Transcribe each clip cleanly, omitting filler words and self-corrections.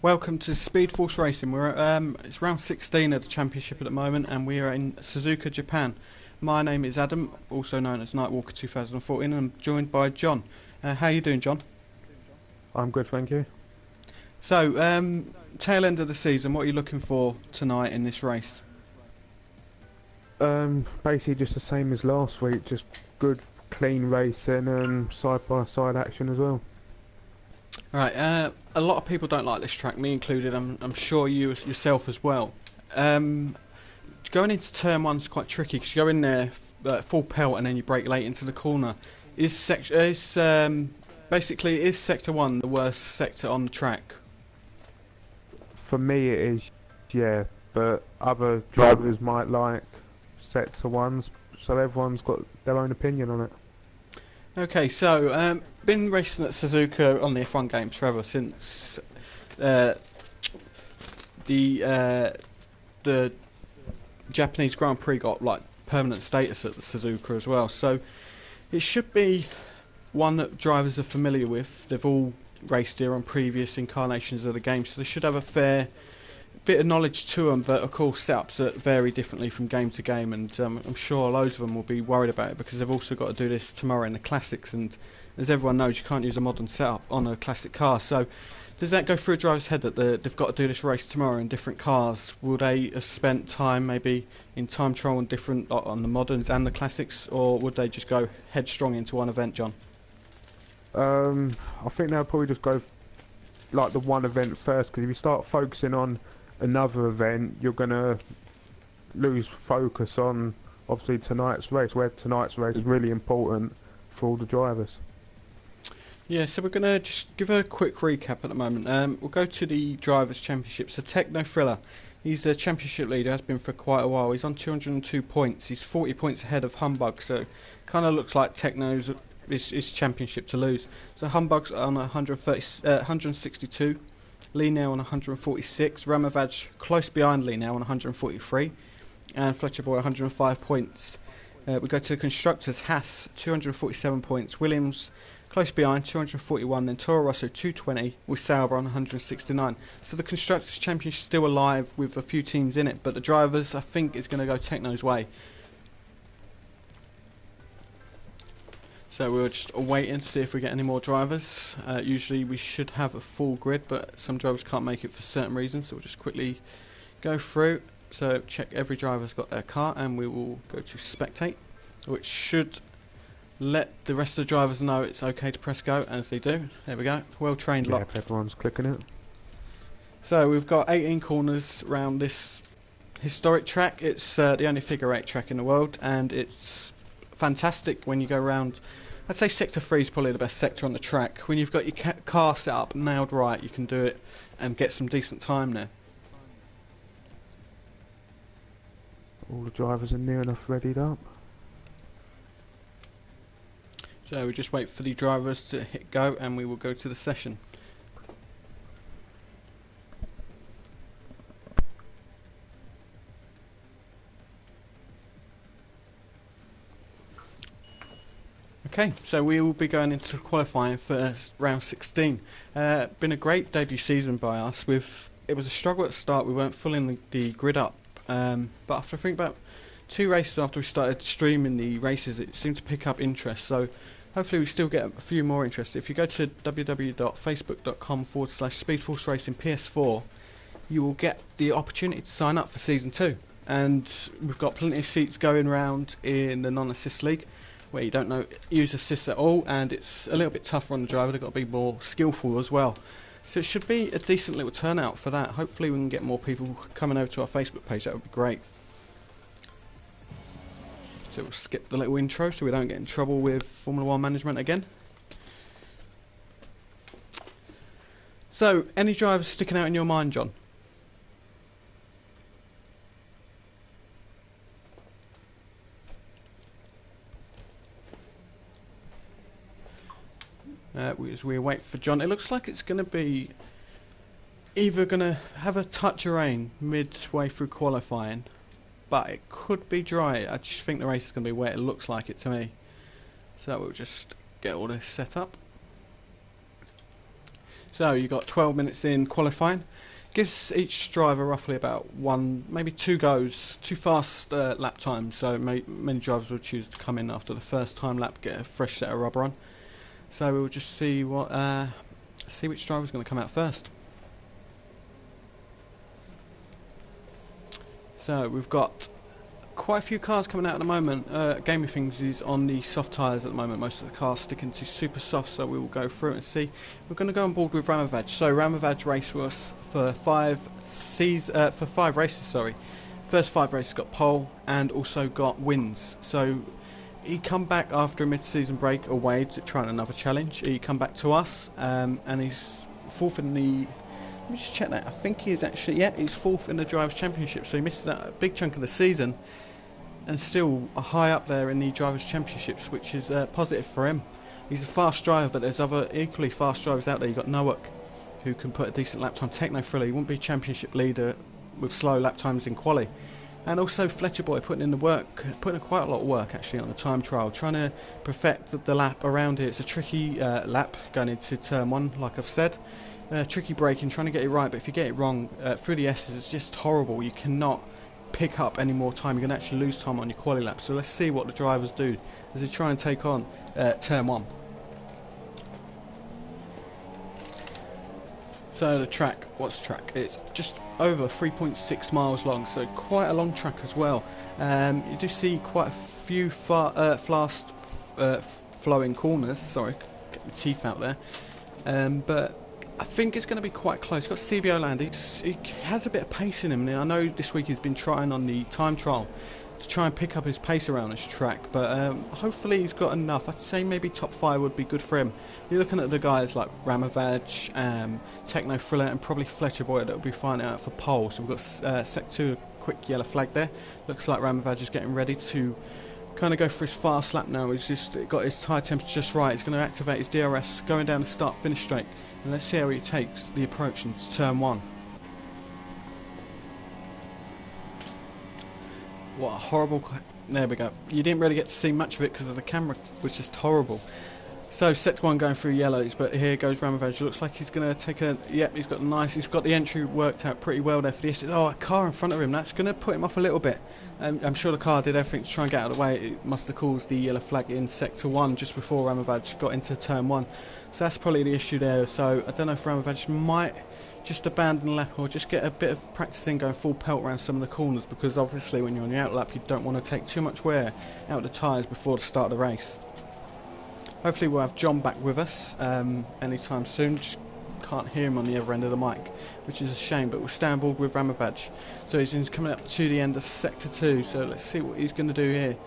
Welcome to Speed Force Racing. We're at, it's round 16 of the championship at the moment, and we are in Suzuka, Japan. My name is Adam, also known as Nightwalker 2014, and I'm joined by John. How you doing, John? I'm good, thank you. So, tail end of the season, what are you looking for tonight in this race? Basically just the same as last week, just good, clean racing and side-by-side action as well. Right, a lot of people don't like this track, me included. I'm sure you yourself as well. Going into turn one's quite tricky because you go in there full pelt and then you brake late into the corner. Basically is sector one the worst sector on the track? For me it is, yeah, but other drivers might like sets of ones, so everyone's got their own opinion on it. Okay, so been racing at Suzuka on the F1 games forever since uh, the Japanese Grand Prix got like permanent status at the Suzuka as well. So it should be one that drivers are familiar with. They've all raced here on previous incarnations of the game, so they should have a fair bit of knowledge to them, but of course setups that vary differently from game to game, and I'm sure loads of them will be worried about it because they've also got to do this tomorrow in the classics, and as everyone knows you can't use a modern setup on a classic car. So does that go through a driver's head that they've got to do this race tomorrow in different cars? Will they have spent time maybe in time trial on different on the moderns and the classics, or would they just go headstrong into one event, John? I think they'll probably just go like the one event first, because if you start focusing on another event you're gonna lose focus on obviously tonight's race, where tonight's race is really important for all the drivers. Yeah, so we're going to just give a quick recap at the moment. We'll go to the Drivers' Championship. So Techno Thriller, he's the championship leader, has been for quite a while. He's on 202 points. He's 40 points ahead of Humbug, so kind of looks like Techno's is championship to lose. So Humbug's on 162, Lee now on 146, Ramavaj close behind Lee now on 143, and Fletcher Boy 105 points. We go to the Constructors, Haas 247 points, Williams close behind 241, then Toro Rosso 220 with Sauber on 169. So the Constructors Championship is still alive with a few teams in it, but the drivers I think is going to go Techno's way. So we'll just wait and see if we get any more drivers. Usually we should have a full grid, but some drivers can't make it for certain reasons, so we'll just quickly go through. So check every driver's got their car, and we will go to spectate, which should let the rest of the drivers know it's okay to press go, as they do. There we go, well trained lot. Yeah, everyone's clicking it. So we've got 18 corners around this historic track. It's the only figure 8 track in the world, and it's fantastic when you go around. I'd say sector 3 is probably the best sector on the track. When you've got your car set up nailed right, you can do it and get some decent time there. All the drivers are near enough readied up. So we just wait for the drivers to hit go, and we will go to the session. Okay, so we will be going into qualifying for round 16. Been a great debut season by us. It was a struggle at the start. We weren't filling the grid up, but after I think about 2 races after we started streaming the races, it seemed to pick up interest. So hopefully we still get a few more interest. If you go to www.facebook.com/Speedforce Racing PS4, you will get the opportunity to sign up for season 2. And we've got plenty of seats going round in the non-assist league, where you don't use assists at all, and it's a little bit tougher on the driver. They've got to be more skillful as well. So it should be a decent little turnout for that. Hopefully we can get more people coming over to our Facebook page. That would be great. So we'll skip the little intro so we don't get in trouble with Formula 1 management again. So, any drivers sticking out in your mind, John? As we wait for John, it looks like it's going to be either going to have a touch of rain midway through qualifying, but it could be dry. I just think the race is going to be wet. It looks like it to me. So we'll just get all this set up. So you got 12 minutes in qualifying. Gives each driver roughly about one, maybe two goes, two fast lap times. So many drivers will choose to come in after the first time lap, get a fresh set of rubber on. So we'll just see which driver's going to come out first. So we've got quite a few cars coming out at the moment. Gaming Things is on the soft tyres at the moment. Most of the cars sticking to super soft, so we will go through it and see. We're going to go on board with Ramovaj. So Ramovaj race was for 5 races. Sorry, first 5 races got pole and also got wins. So he come back after a mid-season break away to try another challenge. He come back to us, and he's fourth in the. Let me just check that. I think he is actually, yeah, he's fourth in the Drivers' Championship, so he misses out a big chunk of the season and still high up there in the Drivers' Championships, which is positive for him. He's a fast driver, but there's other equally fast drivers out there. You've got Nowak, who can put a decent lap time. Techno Thriller, he wouldn't be championship leader with slow lap times in quali. And also Fletcher Boy putting in the work, putting in quite a lot of work actually on the time trial, trying to perfect the lap around it. It's a tricky lap going into turn 1, like I've said. Tricky braking, trying to get it right, but if you get it wrong through the S's, it's just horrible. You cannot pick up any more time. You're going to actually lose time on your quali lap. So let's see what the drivers do as they try and take on turn 1. So the track, what's the track? It's just over 3.6 miles long, so quite a long track as well. You do see quite a few fast flowing corners. Sorry, get my teeth out there. But I think it's going to be quite close. Got CBO land. He has a bit of pace in him. Now, I know this week he's been trying on the time trial to try and pick up his pace around this track, but hopefully he's got enough. I'd say maybe top 5 would be good for him. You're looking at the guys like Ramovaj, Techno Thriller, and probably Fletcher Boy that will be finding out for pole. So we've got Sec 2, a quick yellow flag there. Looks like Ramovaj is getting ready to kind of go for his fast lap now. He's just got his tyre temperature just right. He's going to activate his DRS, going down the start-finish straight. And let's see how he takes the approach into turn 1. What a horrible... There we go. You didn't really get to see much of it because the camera was just horrible. So Sect 1 going through yellows, but here goes Ramovaj. Looks like he's going to take a... Yep, he's got the entry worked out pretty well there for the S's. Oh, a car in front of him. That's going to put him off a little bit. I'm sure the car did everything to try and get out of the way. It must have caused the yellow flag in Sector 1 just before Ramovaj got into turn 1. So that's probably the issue there. So I don't know if Ramovaj might just abandon the lap or just get a bit of practice in going full pelt around some of the corners, because obviously when you're on the out lap you don't want to take too much wear out of the tyres before the start of the race. Hopefully we'll have John back with us anytime soon. Just can't hear him on the other end of the mic, which is a shame, but we'll stay on board with Ramovaj. So he's coming up to the end of Sector 2, so let's see what he's going to do here.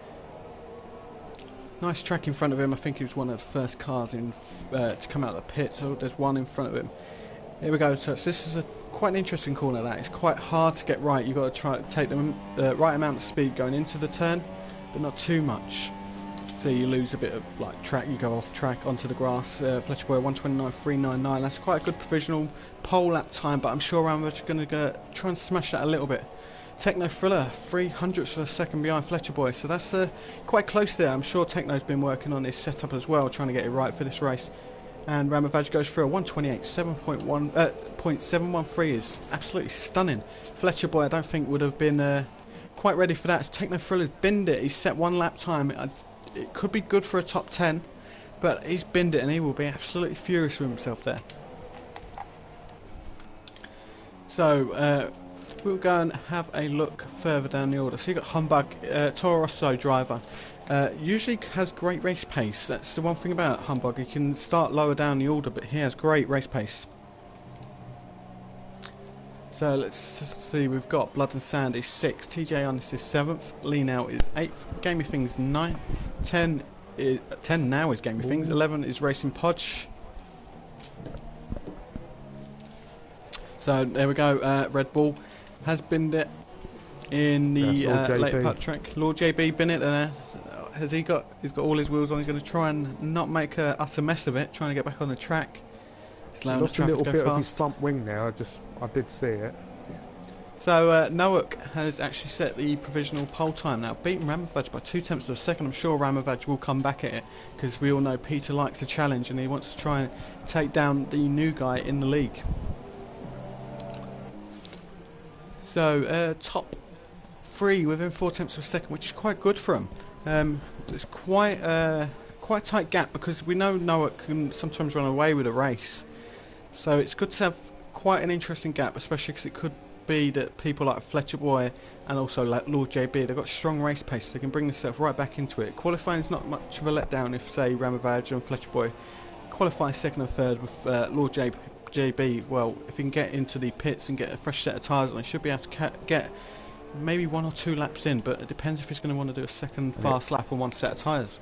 Nice track in front of him. I think he was one of the first cars in to come out of the pit, so there's one in front of him. Here we go. So this is quite an interesting corner. That it's quite hard to get right. You've got to try to take the right amount of speed going into the turn, but not too much. So you lose a bit of like track. You go off track onto the grass. Fletcher Boy 1:29.399. That's quite a good provisional pole lap time, but I'm sure Ramovaj is going to try and smash that a little bit. Techno Thriller 300ths of a second behind Fletcher Boy, so that's quite close there. I'm sure Techno's been working on this setup as well, trying to get it right for this race. And Ramovaj goes through a 1:28.713 is absolutely stunning. Fletcher Boy I don't think would have been quite ready for that, as Techno Thriller's binned it. He's set 1 lap time. It could be good for a top 10, but he's binned it and he will be absolutely furious with himself there. So we'll go and have a look further down the order. So you've got Humbug, Toro Rosso driver. Usually has great race pace. That's the one thing about Humbug. He can start lower down the order, but he has great race pace. So let's see, we've got Blood and Sand is 6th, TJ Honest is 7th, Lean Out is 8th, Gamey Things 9th, 10 now is Gamey Things, 11 is Racing Podge. So there we go, Red Bull has binned it in the later part of the track. Lord JB binned it, he's got all his wheels on. He's going to try and not make a utter mess of it, trying to get back on the track. He's allowing the traffic to go fast. Lost a little bit of his front wing there, I did see it. So Noak has actually set the provisional pole time now, beating Ramovaj by 2/10 of a second. I'm sure Ramovaj will come back at it because we all know Peter likes a challenge and he wants to try and take down the new guy in the league. So top 3 within 4/10 of a second, which is quite good for him. It's quite a tight gap because we know Noak can sometimes run away with a race. So it's good to have quite an interesting gap, especially because it could be that people like Fletcher Boy and also like Lord JB, they've got strong race pace, so they can bring themselves right back into it. Qualifying is not much of a letdown if, say, Ramovaj and Fletcher Boy qualify second and third with Lord JB. Well, if he can get into the pits and get a fresh set of tyres on, he should be able to get maybe 1 or 2 laps in, but it depends if he's going to want to do a second fast lap on 1 set of tyres.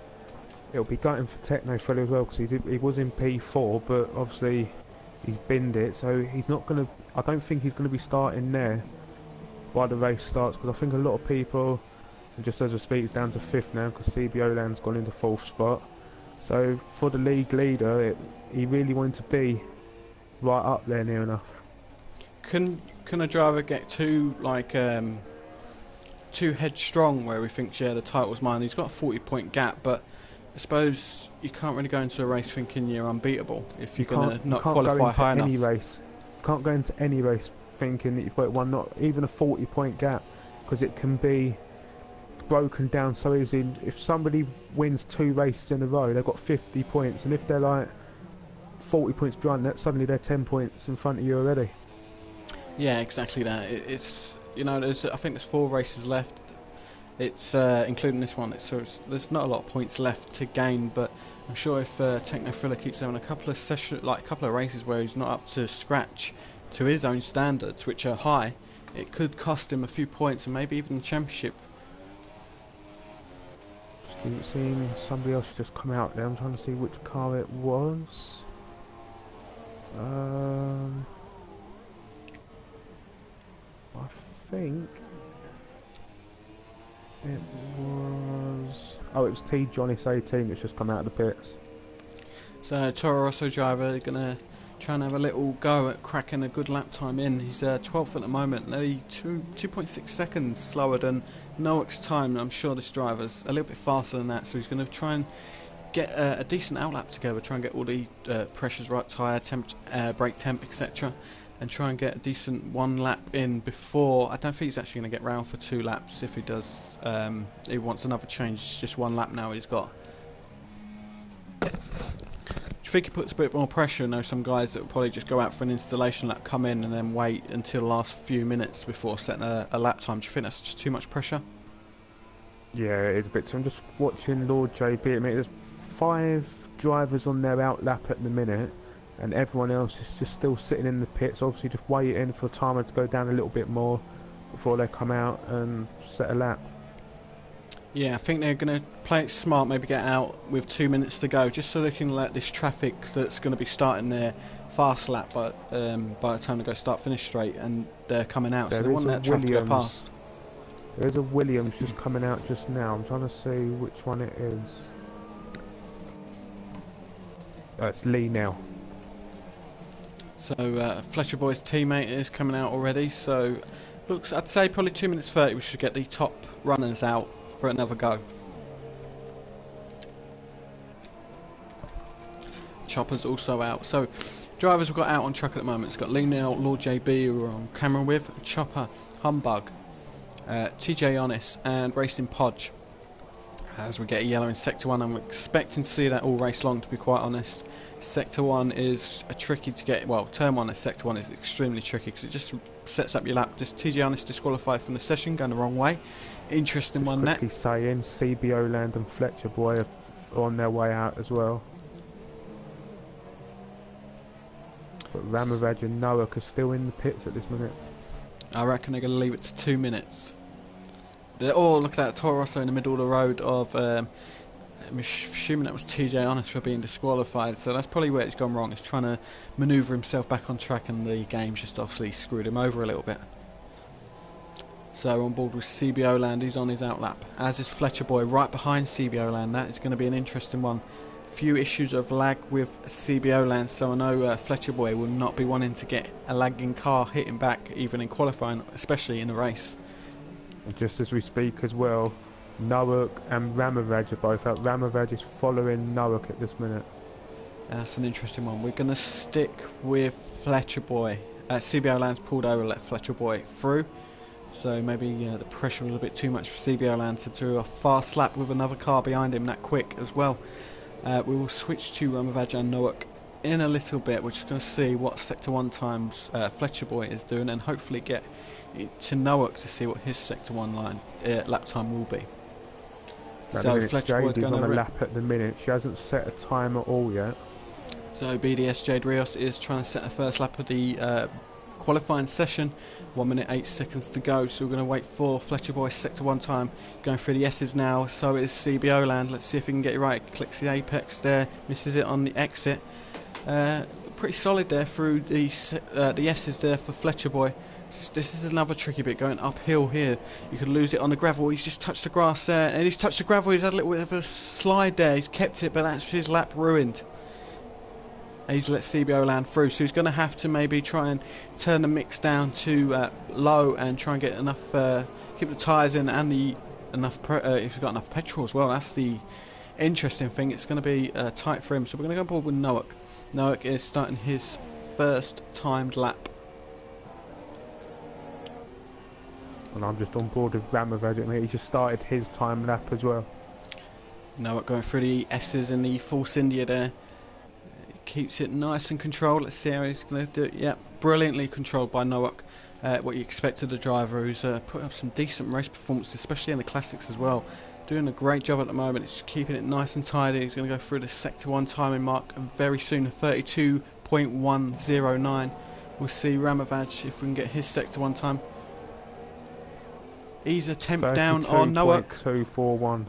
It'll be gutting for Techno Fella as well because he was in P4, but obviously he's binned it, so he's not going to. I don't think he's going to be starting there by the race starts because I think a lot of people, and just as we speak, it's down to 5th now because CBO Land's gone into 4th spot. So for the league leader, he really wanted to be right up there near enough. Can a driver get too too headstrong where he thinks, yeah, the title's mine? He's got a 40-point gap, but I suppose you can't really go into a race thinking you're unbeatable if you're going to not qualify high enough. You can't go into any race thinking that you've got one, not even a 40-point gap, because it can be broken down so easily. If somebody wins 2 races in a row, they've got 50 points, and if they're like 40 points behind that, suddenly they're 10 points in front of you already. Yeah, exactly that. It's I think there's 4 races left. It's including this one. There's not a lot of points left to gain, but I'm sure if Techno Thriller keeps having a couple of races where he's not up to scratch to his own standards, which are high, it could cost him a few points and maybe even the championship. Just seen somebody else just come out there. I'm trying to see which car it was. I think it was. Oh, it was T Johnny's 18 that's just come out of the pits. So Toro Rosso driver gonna try and have a little go at cracking a good lap time in. He's 12th at the moment, nearly 2.6 seconds slower than Noak's time. I'm sure this driver's a little bit faster than that, so he's going to try and get a decent outlap together, try and get all the pressures right, tyre temp, brake temp, etc., and try and get a decent 1 lap in before. I don't think he's actually going to get round for 2 laps. If he does, he wants another change. It's just 1 lap now he's got. I think he puts a bit more pressure. I know some guys that will probably just go out for an installation lap, come in and then wait until the last few minutes before setting a lap time. Do you think that's just too much pressure? Yeah, it's a bit. So I'm just watching Lord JB. I mean, there's 5 drivers on their out lap at the minute, and everyone else is just still sitting in the pits, obviously just waiting for the timer to go down a little bit more before they come out and set a lap. Yeah, I think they're going to play it smart, maybe get out with 2 minutes to go, just so they can let this traffic that's going to be starting their fast lap by the time they go start-finish straight, and they're coming out, so they want that traffic to go past. There's a Williams just coming out just now. I'm trying to see which one it is. It's Lee now. So Fletcher Boy's teammate is coming out already, so looks, I'd say probably 2 minutes 30 we should get the top runners out for another go. Chopper's also out. So drivers we've got out on track at the moment. It's got Lee Neal, Lord JB who we're on camera with, Chopper, Humbug, TJ Honest and Racing Podge. As we get a yellow in Sector 1, I'm expecting to see that all race long, to be quite honest. Sector 1 is tricky to get, well, Turn 1 is Sector 1 is extremely tricky because it just sets up your lap. Just TJ Honest disqualified from the session, going the wrong way. Interesting one that. Quickly saying, CBO Land and Fletcher Boy are on their way out as well. But Ramovaj and Noak are still in the pits at this minute. I reckon they're going to leave it to 2 minutes. Oh, look at that, Toro Rosso in the middle of the road of, I'm assuming that was TJ Honest for being disqualified, so that's probably where it's gone wrong. He's trying to manoeuvre himself back on track and the game's just obviously screwed him over a little bit. So on board with CBO Land, he's on his outlap, as is Fletcher Boy right behind CBO Land. That is going to be an interesting one. few issues of lag with CBO land, so I know Fletcher Boy will not be wanting to get a lagging car hitting back, even in qualifying, especially in the race. And just as we speak as well, Noak and Ramovaj are both out. Ramovaj is following Noak at this minute. That's an interesting one. We're going to stick with Fletcher Boy. CBO Land's pulled over, let Fletcher Boy through. So maybe the pressure was a bit too much for CBO Land to do a fast lap with another car behind him that quick as well. We will switch to Ramovaj and Noak in a little bit. We're just going to see what Sector 1 times Fletcher Boy is doing, and hopefully get to Noak to see what his Sector 1 line lap time will be. So Fletcher Boy's going on a lap at the minute. She hasn't set a time at all yet. So BDS Jade Rios is trying to set the first lap of the qualifying session. 1 minute 8 seconds to go, so we're going to wait for Fletcher Boy's Sector 1 time. Going through the S's now, so is CBO Land. Let's see if he can get it right. Clicks the apex there, misses it on the exit. Pretty solid there through the S's there for Fletcher Boy. This is another tricky bit going uphill here. You could lose it on the gravel. He's just touched the grass there, and he's touched the gravel. He's had a little bit of a slide there. He's kept it, but that's his lap ruined. He's let CBO Land through, so he's going to have to maybe try and turn the mix down to low and try and get enough, keep the tyres in and the if he's got enough petrol as well. That's the interesting thing. It's going to be tight for him, so we're going to go board with Noak. Noak is starting his first timed lap. And I'm just on board with Ramovaj. He just started his time lap as well. Noak going through the S's in the Force India there. Keeps it nice and controlled. Let's see how he's going to do it. Yeah, brilliantly controlled by Noak. What you expect of the driver, who's put up some decent race performances, especially in the classics as well. Doing a great job at the moment. It's keeping it nice and tidy. He's going to go through the Sector 1 timing mark very soon, 32.109. We'll see Ramovaj if we can get his Sector 1 time. He's a temp down on Noak. 32.241.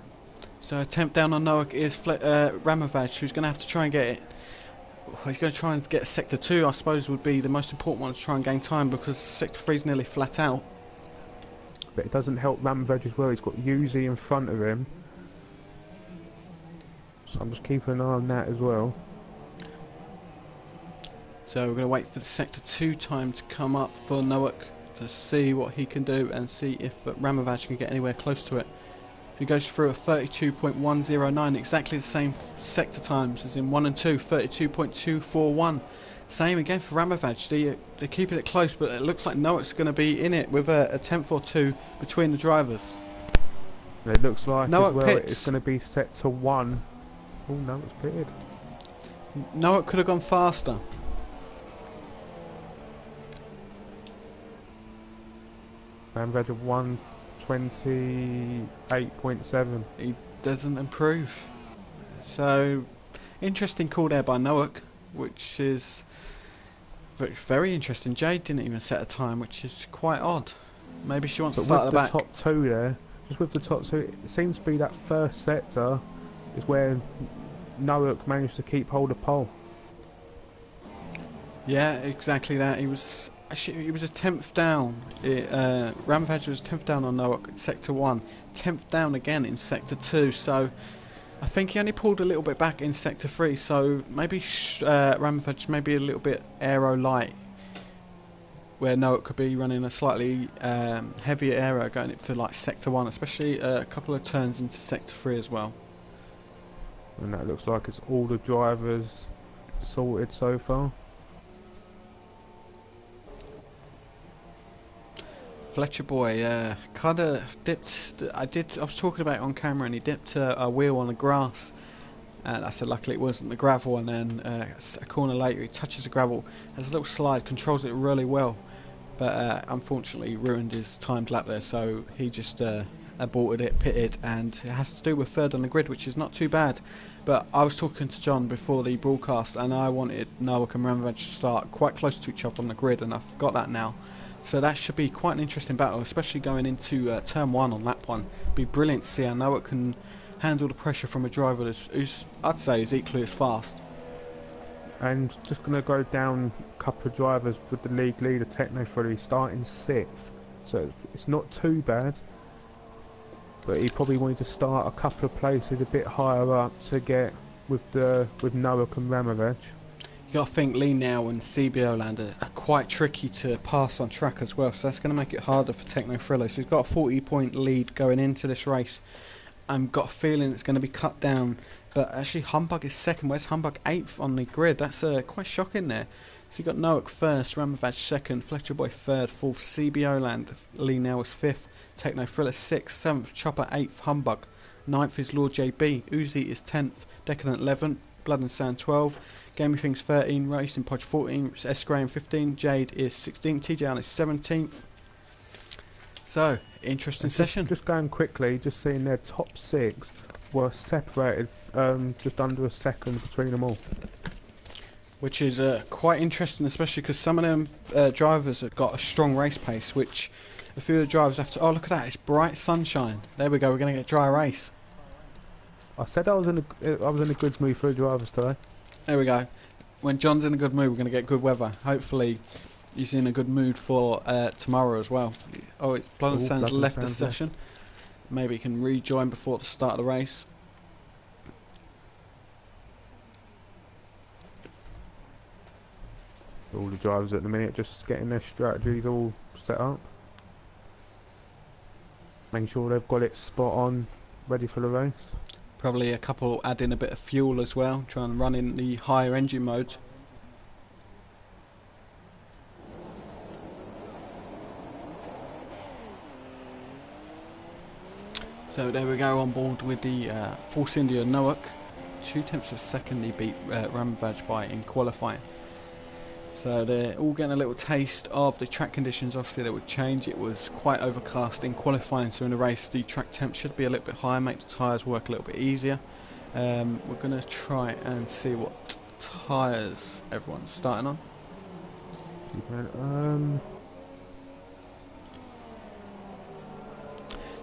So a temp down on Noak is Ramovaj, who's going to have to try and get it. He's going to try and get Sector 2, I suppose, would be the most important one to try and gain time, because Sector 3 is nearly flat out. But it doesn't help Ramovaj as well. He's got Yuzi in front of him. So I'm just keeping an eye on that as well. So we're going to wait for the Sector 2 time to come up for Noak to see what he can do and see if Ramovaj can get anywhere close to it. He goes through at 32.109, exactly the same sector times as in 1 and 2, 32.241. Same again for Ramovaj. They're keeping it close, but it looks like Noak's going to be in it with a tenth or two between the drivers. It looks like Noak as well pits. it's going to be set to 1. Oh no, it's pitted. Noak could have gone faster. Ramovaj at 128.7. He doesn't improve. So, interesting call there by Noak, which is very interesting. Jade didn't even set a time, which is quite odd. Maybe she wants to start at the back. But with the top two there, just with the top two, it seems to be that first sector is where Noak managed to keep hold of pole. Yeah, exactly that. He was a 10th down. Ramovaj was 10th down on Noak in Sector 1, 10th down again in Sector 2, so I think he only pulled a little bit back in Sector 3, so maybe Ramovaj maybe a little bit aero light, where Noak could be running a slightly heavier aero going for like Sector 1, especially a couple of turns into Sector 3 as well. And that looks like it's all the drivers sorted so far. Fletcher Boy kind of dipped. I was talking about it on camera, and he dipped a wheel on the grass. And I said, luckily it wasn't the gravel. And then a corner later, he touches the gravel, has a little slide, controls it really well. But unfortunately, ruined his timed lap there. So he just aborted it, pitted, and it has to do with third on the grid, which is not too bad. But I was talking to John before the broadcast, and I wanted Noak and Ramovaj to start quite close to each other on the grid, and I've got that now. So that should be quite an interesting battle, especially going into turn 1 on lap 1. It'd be brilliant to see how Noak can handle the pressure from a driver who's I'd say is equally as fast. And just going to go down a couple of drivers with the league leader Techno Fully starting 6th. So it's not too bad, but he probably wanted to start a couple of places a bit higher up to get with Noak and Ramovec. You got to think Lee Now and CBO Land are quite tricky to pass on track as well, so that's going to make it harder for Techno Thriller. So he's got a 40-point lead going into this race. I've got a feeling it's going to be cut down, but actually Humbug is second. Where's Humbug? 8th on the grid. That's quite shocking there. So you got Noak first, Ramovec second, Fletcher Boy third, fourth, CBO Land, Lee Now is 5th, Techno Thriller 6th, 7th, Chopper 8th, Humbug 9th is Lord JB, Uzi is 10th, Decadent 11th, Blood and Sand 12, Gaming Things 13, Racing Podge 14, S Graham 15, Jade is 16th, TJ Allen is 17th. So, interesting session. Just going quickly, just seeing their top 6 were separated just under a second between them all. Which is quite interesting, especially because some of them drivers have got a strong race pace, which a few of the drivers have to... Oh, look at that, it's bright sunshine. There we go, we're going to get a dry race. I said I was in a good mood for the drivers today. There we go. When John's in a good mood, we're going to get good weather. Hopefully, he's in a good mood for tomorrow as well. Oh, it's Blood and Sand's left the session. Maybe he can rejoin before the start of the race. All the drivers at the minute just getting their strategies all set up. Making sure they've got it spot on, ready for the race. Probably a couple add in a bit of fuel as well, try and run in the higher engine mode. So there we go, on board with the Force India Noak. 2/10 of a second he beat Ramovec by in qualifying. So they're all getting a little taste of the track conditions. Obviously they would change. It was quite overcast in qualifying, so in the race the track temp should be a little bit higher, make the tyres work a little bit easier. We're going to try and see what tyres everyone's starting on.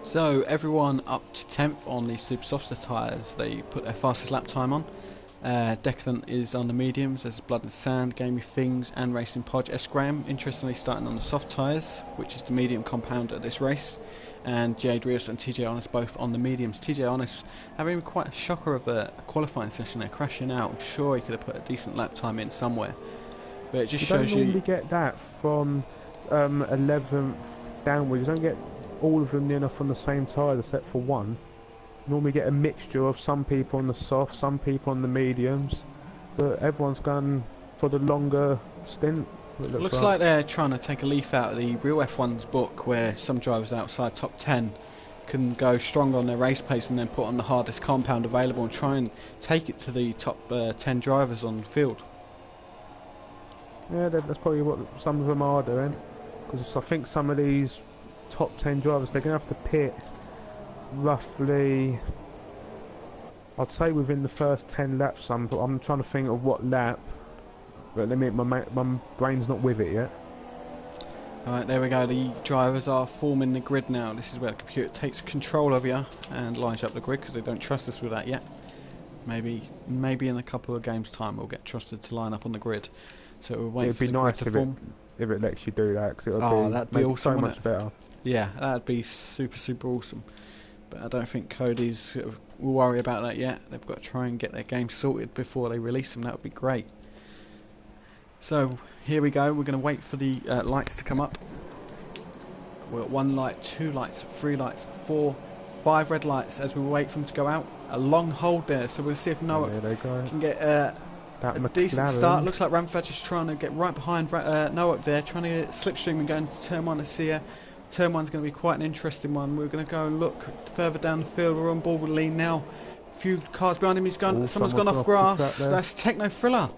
So everyone up to 10th on the Super Softer tyres, they put their fastest lap time on. Decadent is on the mediums, there's Blood and Sand, Gamey Things and Racing Podge. S Graham, interestingly, starting on the soft tyres, which is the medium compound at this race. And Jade Rios and TJ Honest both on the mediums. TJ Honest having quite a shocker of a qualifying session there, crashing out. I'm sure he could have put a decent lap time in somewhere. But it just shows you... don't normally get that from 11th downwards. You don't get all of them near enough on the same tyre except for one. Normally get a mixture of some people on the soft, some people on the mediums, but everyone's gone for the longer stint. Looks like they're trying to take a leaf out of the real F1's book, where some drivers outside top 10 can go strong on their race pace and then put on the hardest compound available and try and take it to the top 10 drivers on the field. Yeah, that's probably what some of them are doing, because I think some of these top 10 drivers, they're going to have to pit roughly, I'd say within the first 10 laps. But I'm trying to think of what lap, but my brain's not with it yet. Alright, there we go, the drivers are forming the grid now. This is where the computer takes control of you and lines up the grid, because they don't trust us with that yet. Maybe in a couple of games time we'll get trusted to line up on the grid. So we'll wait for the grid to form. If it lets you do that, because it would that'd be awesome, so much better. Yeah, that'd be super awesome. But I don't think Cody's will worry about that yet. They've got to try and get their game sorted before they release them. That would be great. So here we go. We're going to wait for the lights to come up. We're at 1 light, 2 lights, 3 lights, 4, 5 red lights as we wait for them to go out. A long hold there, so we'll see if Noah can get a decent start. Looks like Ramovec is trying to get right behind Noah there, trying to get slipstream and go into turn 1 to see her. Turn 1's going to be quite an interesting one. We're going to go and look further down the field. We're on board with Lee now. A few cars behind him. Someone's gone off grass. That's Techno Thriller.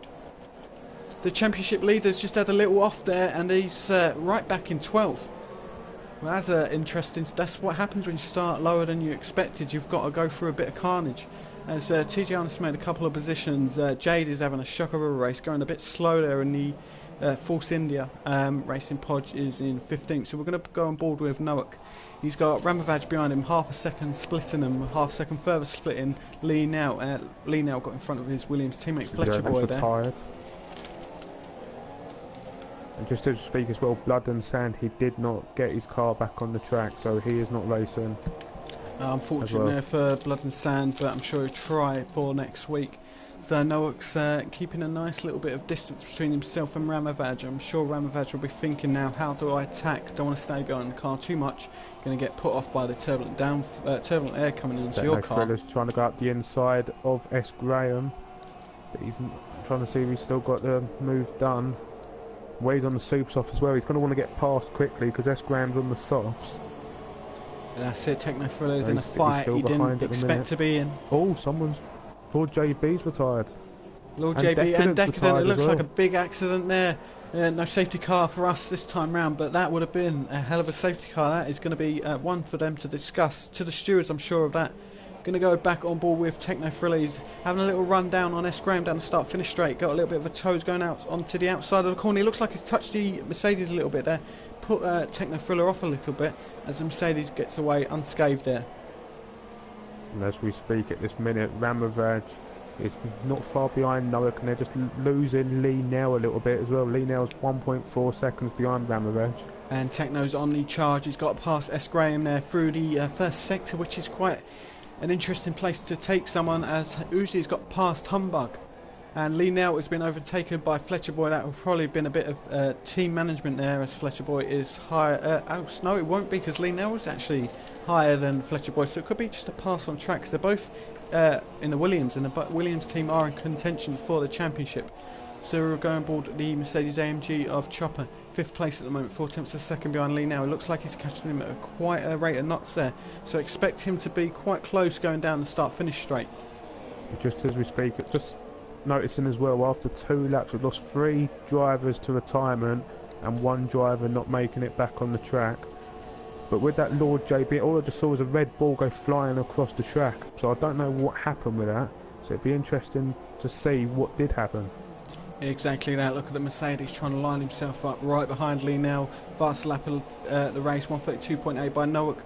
The championship leader's just had a little off there, and he's right back in 12th. Well, that's interesting. That's what happens when you start lower than you expected. You've got to go through a bit of carnage. As TJ Honest made a couple of positions, Jade is having a shocker of a race, going a bit slow there in the Force India. Racing Podge is in 15th, so we're going to go on board with Noak. He's got Ramovec behind him, half a second splitting him, half a second further splitting Lee now. Lee now got in front of his Williams teammate Fletcher Boy there. Tired. And just to speak as well, Blood and Sand, he did not get his car back on the track, so he is not racing. Unfortunately for Blood and Sand, but I'm sure he'll try for next week. So Noak's keeping a nice little bit of distance between himself and Ramovaj. I'm sure Ramovaj will be thinking now, how do I attack? Don't want to stay behind the car too much. Going to get put off by the turbulent air coming into your car. Thriller's trying to go up the inside of S. Graham, but he's trying to see if he's still got the move done. Well, he's on the super soft as well. He's going to want to get past quickly because S. Graham's on the softs. That's it, Techno Thriller's in a fight he didn't expect to be in. Oh, Lord JB's retired. Lord JB and Decadent, it looks well. like a big accident there. No safety car for us this time round, but that would have been a hell of a safety car. That is going to be one for them to discuss. To the stewards, I'm sure of that. Going to go back on board with Techno Thriller. He's having a little run down on S. Graham down the start finish straight. Got a little bit of a toes going out onto the outside of the corner. He looks like he's touched the Mercedes a little bit there. Put Techno Thriller off a little bit as the Mercedes gets away unscathed there. And as we speak at this minute, Ramovaj is not far behind Noak, and they're just losing Lee Nell a little bit as well. Lee Nell's 1.4 seconds behind Ramovaj. And Techno's on the charge. He's got past S. Graham there through the first sector, which is quite an interesting place to take someone, as Uzi's got past Humbug. And Lee Nell has been overtaken by Fletcher Boy. That will probably been a bit of team management there, as Fletcher Boy is higher. No, it won't be, because Lee Nell is actually higher than Fletcher Boy, so it could be just a pass on tracks. They're both in the Williams, and the Williams team are in contention for the championship. So we're going aboard the Mercedes AMG of Chopper, 5th place at the moment, 4/10 of a second behind Lee Nell. It looks like he's catching him at quite a rate of knots there, so expect him to be quite close going down the start-finish straight. Just as we speak, just noticing as well, after 2 laps we've lost 3 drivers to retirement and 1 driver not making it back on the track. But with that Lord JB, all I just saw was a red ball go flying across the track, so I don't know what happened with that, so it'd be interesting to see what did happen. Exactly that. Look at the Mercedes trying to line himself up right behind Lee Nell. Fast lap of the race, 132.8 by Noak.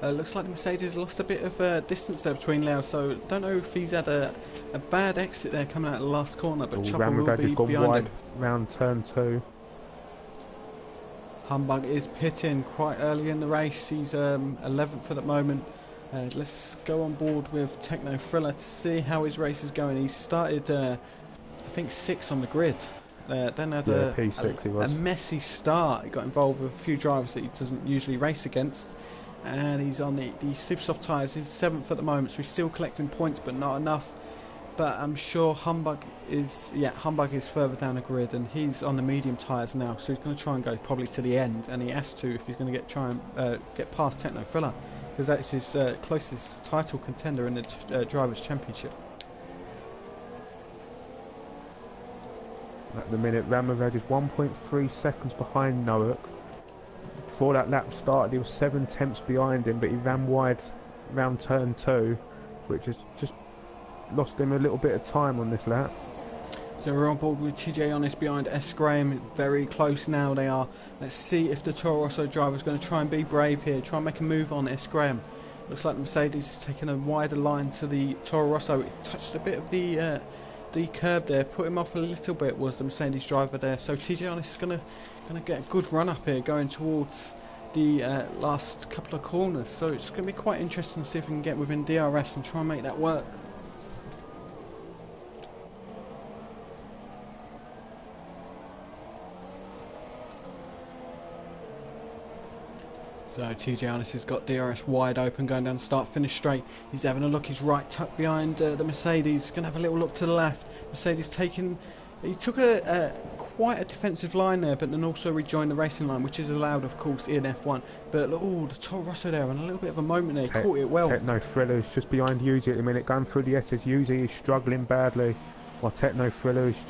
Looks like the Mercedes lost a bit of distance there between Leo, so don't know if he's had a bad exit there coming out of the last corner, but Chopper will be behind him. Round turn 2. Humbug is pitting quite early in the race. He's 11th at the moment. Let's go on board with Techno Thriller to see how his race is going. He started, I think, 6th on the grid. Then had P6 he was. a messy start. He got involved with a few drivers that he doesn't usually race against. And he's on the super soft tyres. He's 7th at the moment, so he's still collecting points, but not enough. But I'm sure Humbug is further down the grid, and he's on the medium tyres now, so he's going to try and go probably to the end, and he has to if he's going to try and get past Techno Thriller, because that's his closest title contender in the Drivers' Championship. At the minute, Ramovaj is 1.3 seconds behind Noak. Before that lap started, he was 7/10 behind him, but he ran wide round turn 2, which has just lost him a little bit of time on this lap. So we're on board with TJ Honest behind S. Graham. Very close now they are. Let's see if the Toro Rosso driver is going to try and be brave here, try and make a move on S. Graham. Looks like Mercedes is taking a wider line to the Toro Rosso. It touched a bit of the curb there, put him off a little bit, was the Mercedes driver there. So TJ Honest is going to get a good run up here going towards the last couple of corners. So it's going to be quite interesting to see if we can get within DRS and try and make that work. So TJ Honest has got DRS wide open going down the start finish straight. He's having a look, he's right tucked behind the Mercedes. Going to have a little look to the left. Mercedes he took quite a defensive line there, but then also rejoined the racing line, which is allowed of course in F1. But oh, the Toro Rosso there on a little bit of a moment there, caught it well. Techno Thriller is just behind Uzi at the minute, going through the SS. Uzi is struggling badly, while Techno Thriller is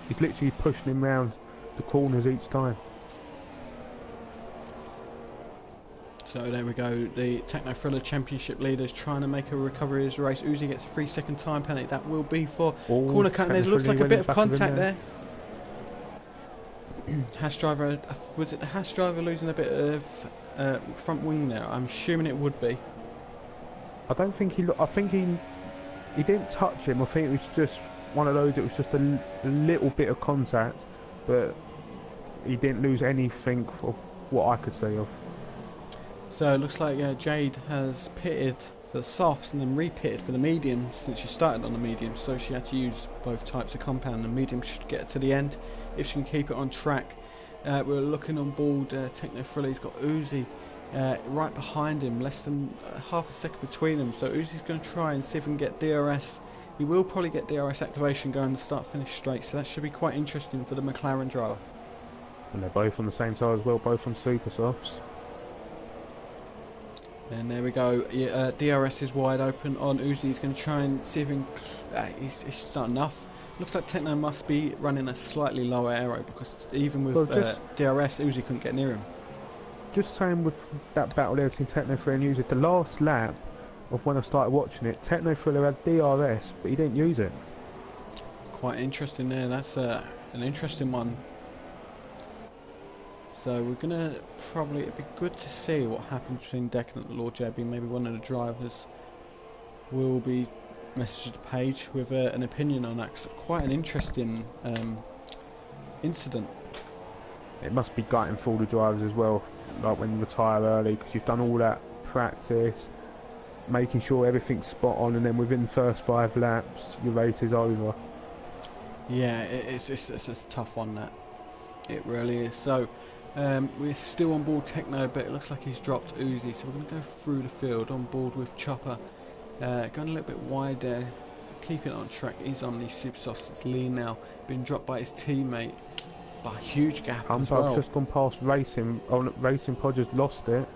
he's literally pushing him round the corners each time. So there we go, the Techno Thriller Championship leaders trying to make a recovery of his race. Uzi gets a 3-second time penalty. That will be for corner cut. And there looks like a bit of contact there. Haas driver, was it the Haas driver losing a bit of front wing there? I'm assuming it would be. I don't think I think he didn't touch him. I think it was just one of those, it was just a little bit of contact, but he didn't lose anything of what I could see of. So it looks like Jade has pitted for the softs and then repitted for the mediums since she started on the mediums, so she had to use both types of compound. The medium should get her to the end if she can keep it on track. We're looking on board Techno Thriller. He's got Uzi right behind him, less than half a second between them, so Uzi's going to try and see if he can get DRS. He will probably get DRS activation going to start finish straight, so that should be quite interesting for the McLaren driver. And they're both on the same tyre as well, both on super softs. And there we go. Yeah, DRS is wide open on Uzi. He's going to try and see if he can, he's not enough. Looks like Techno must be running a slightly lower aero, because even with DRS, Uzi couldn't get near him. Just saying, with that battle there between Techno Thriller and Uzi, the last lap of when I started watching it, Techno Thriller had DRS, but he didn't use it. Quite interesting there. That's an interesting one. So we're gonna probably, it'd be good to see what happens between Decadent and Lord JB. Maybe one of the drivers will be messaged the page with an opinion on that. 'Cause quite an interesting incident. It must be gutting for all the drivers as well, like when you retire early, because you've done all that practice, making sure everything's spot on, and then within the first 5 laps your race is over. Yeah, it's a tough one, that it really is. So we're still on board Techno, but it looks like he's dropped Uzi, so we're going to go through the field on board with Chopper, going a little bit wide there, keeping it on track. He's on the super softs. It's lean now, been dropped by his teammate by a huge gap as well. Humbug's just gone past Racing. Oh, Racing Pod just lost it.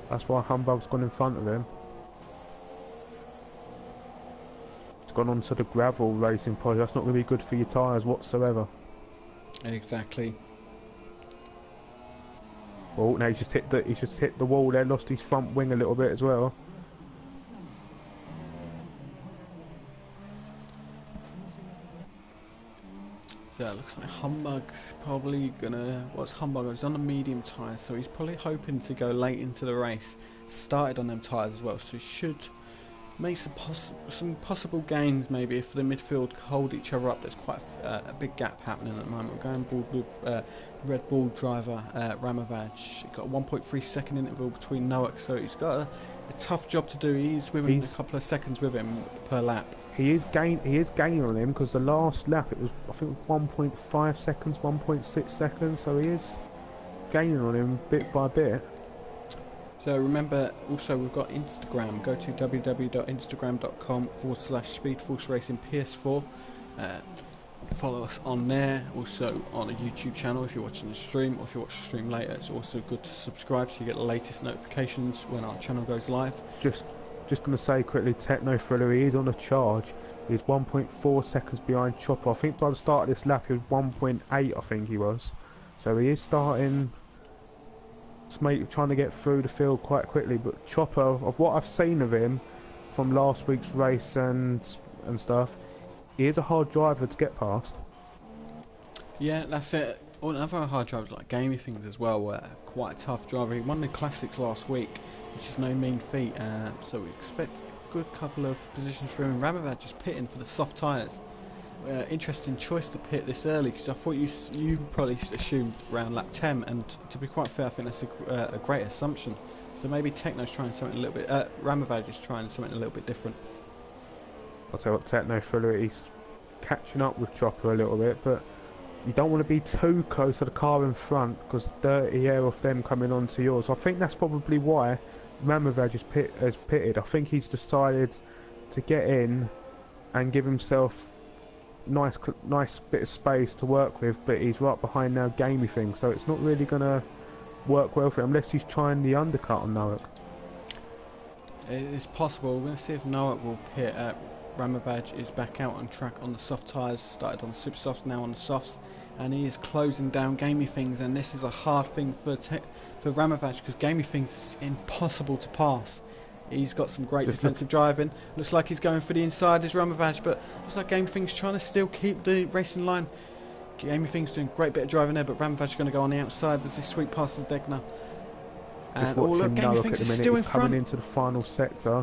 That's why Humbug's gone in front of him. It's gone onto the gravel, Racing Pod. That's not going to be good for your tyres whatsoever. Exactly. Well, now he's just hit the wall there, lost his front wing a little bit as well. So it looks like Humbug's probably gonna. What's Humbug? He's on the medium tyres, so he's probably hoping to go late into the race. Started on them tyres as well, so he should make some possible gains maybe if the midfield hold each other up. There's quite a big gap happening at the moment. We're going board with Red Bull driver Ramovaj. He's got a 1.3 second interval between Noak, so he's got a tough job to do. He's within a couple of seconds with him per lap. He is gaining on him, because the last lap it was, I think, 1.5 seconds, 1.6 seconds. So he is gaining on him bit by bit. So remember, also we've got Instagram. Go to www.instagram.com/SpeedForceRacingPS4. Follow us on there. Also on a YouTube channel if you're watching the stream, or if you watch the stream later, it's also good to subscribe so you get the latest notifications when our channel goes live. Just going to say quickly, Techno Thriller, he is on a charge. He's 1.4 seconds behind Chopper. I think by the start of this lap he was 1.8, I think he was. So he is starting to trying to get through the field quite quickly. But Chopper, of what I've seen of him from last week's race and stuff, he is a hard driver to get past. Yeah, that's it. All other hard drivers like Gamey Things as well were quite a tough driver. He won the classics last week, which is no mean feat, so we expect a good couple of positions for him. Ramovaj just pitting for the soft tyres. Interesting choice to pit this early, because I thought you probably assumed around lap 10, and to be quite fair I think that's a great assumption. So maybe Techno's trying something a little bit, Ramovaj is trying something a little bit different. I'll tell you what, Techno Thriller, he's catching up with Chopper a little bit, but you don't want to be too close to the car in front, because dirty air off them coming onto yours. I think that's probably why Ramovaj has pitted. I think he's decided to get in and give himself nice bit of space to work with, but he's right behind now Gamey Thing, so it's not really going to work well for him unless he's trying the undercut on Noak. It's possible. We're going to see if Noak will pit. Ramovaj is back out on track on the soft tyres, started on the super softs, now on the softs, and he is closing down Gamey Things, and this is a hard thing for Ramovaj, because Gamey Things is impossible to pass. He's got some great defensive driving. Looks like he's going for the inside as Ramovaj, but looks like Gamey Things trying to still keep the racing line. Gamey Things doing a great bit of driving there, but Ramovaj is going to go on the outside as he sweep past the Degner. And look, Gamey Things is still in front. Coming into the final sector.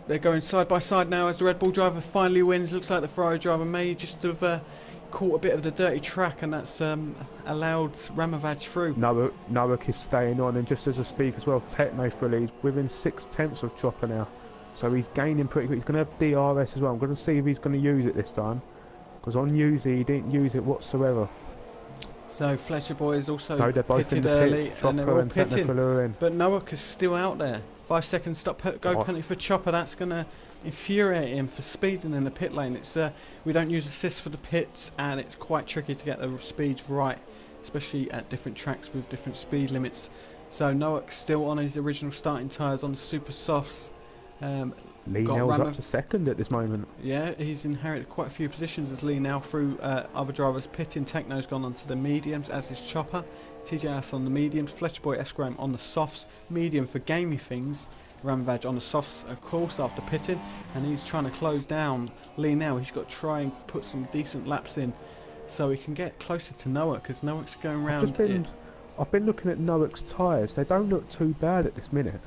They're going side by side now as the Red Bull driver finally wins. Looks like the Ferrari driver may just have caught a bit of the dirty track, and that's allowed Ramovaj through. Noak is staying on, and just as I speak as well, Techno Thriller is within 6/10 of Chopper now. So he's gaining pretty quick. He's going to have DRS as well. I'm going to see if he's going to use it this time. Because on Uzi, he didn't use it whatsoever. So Fletcher Boy is also No, they're both in pitted the early, pits. and they're Chopper all and pitting. Technofiller are in. But Noak is still out there. 5 seconds stop, go penalty for Chopper. That's going to infuriate him for speeding in the pit lane. It's we don't use assist for the pits, and it's quite tricky to get the speeds right, especially at different tracks with different speed limits. So Noak's still on his original starting tyres on the super softs. Lee Nell's up to second at this moment. Yeah, he's inherited quite a few positions as Lee now through other drivers pitting. Techno's gone onto the mediums, as is Chopper. TJS on the mediums, Fletcher Boy S. Graham on the softs. Medium for gamey things. Ramvaj on the softs, of course, after pitting. And he's trying to close down Lee now. He's got to try and put some decent laps in so he can get closer to Noah, because Noah's going round. I've been looking at Noak's tyres. They don't look too bad at this minute.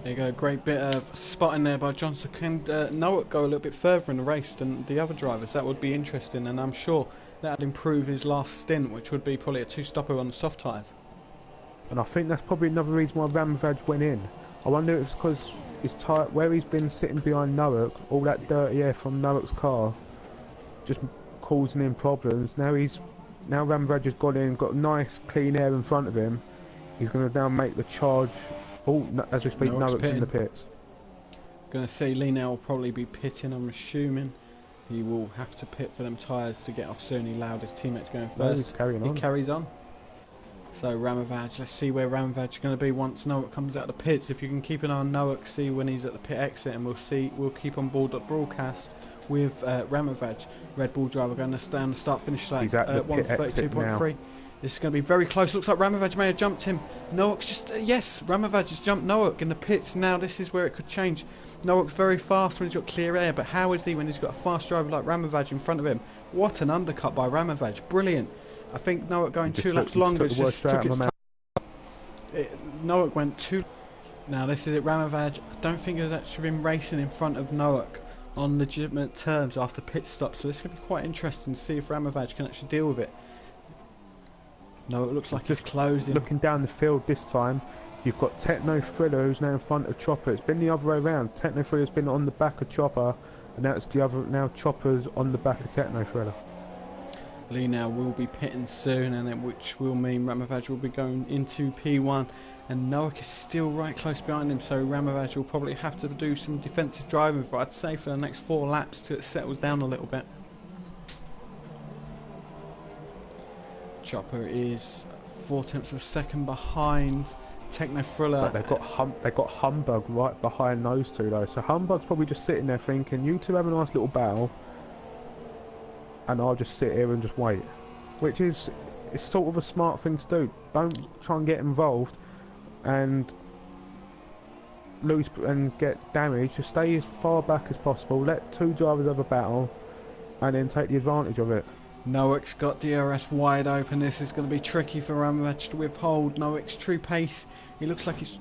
There you go, great bit of spotting there by Johnson. Can Noah go a little bit further in the race than the other drivers? That would be interesting, and I'm sure that would improve his last stint, which would be probably a 2-stopper on the soft tyres. And I think that's probably another reason why Ramvaj went in. I wonder if it's because his tyre, where he's been sitting behind Noak, all that dirty air from Noak's car, just causing him problems. Now Ramvaj has got in, got nice clean air in front of him. He's going to now make the charge. Oh, as we speak, Noak's in the pits. Going to see Lee now will probably be pitting, I'm assuming. He will have to pit for them tyres to get off soon. He allowed his teammates going first. No, he's carrying on. He carries on. So Ramavad, let's see where Ramavaj is going to be once Noak comes out of the pits. If you can keep an eye on Noak, see when he's at the pit exit, and we'll keep on board the broadcast with Ramavaj, Red Bull driver, going to down the start-finish line. He's at the pit exit now. 132.3. This is going to be very close. Looks like Ramavaj may have jumped him. Noak's just yes, Ramavaj has jumped Noak in the pits. Now this is where it could change. Noak's very fast when he's got clear air, but how is he when he's got a fast driver like Ramavaj in front of him? What an undercut by Ramavaj! Brilliant. I think Noak going 2 laps longer just took its time. Noak went 2. Now this is it. Ramavaj, I don't think has actually been racing in front of Noak on legitimate terms after pit stop. So this is going to be quite interesting to see if Ramavaj can actually deal with it. No, it looks like it's closing. Looking down the field this time, you've got Techno Thriller who's now in front of Chopper. It's been the other way around. Techno Thriller's been on the back of Chopper, and now it's the other. Now Chopper's on the back of Techno Thriller. Lee now will be pitting soon, and then which will mean Ramavaj will be going into P1, and Noak is still right close behind him. So Ramavaj will probably have to do some defensive driving for, I'd say, for the next 4 laps till it settles down a little bit. Chopper is 0.4 of a second behind Techno Thriller. But they've got Humbug right behind those two though. So Humbug's probably just sitting there thinking, you two have a nice little battle, and I'll just sit here and just wait. Which is it's sort of a smart thing to do. Don't try and get involved and lose and get damaged. Just stay as far back as possible. Let 2 drivers have a battle, and then take the advantage of it. Noak's got DRS wide open. This is going to be tricky for Ramavaj to withhold Noak's true pace. He looks like he's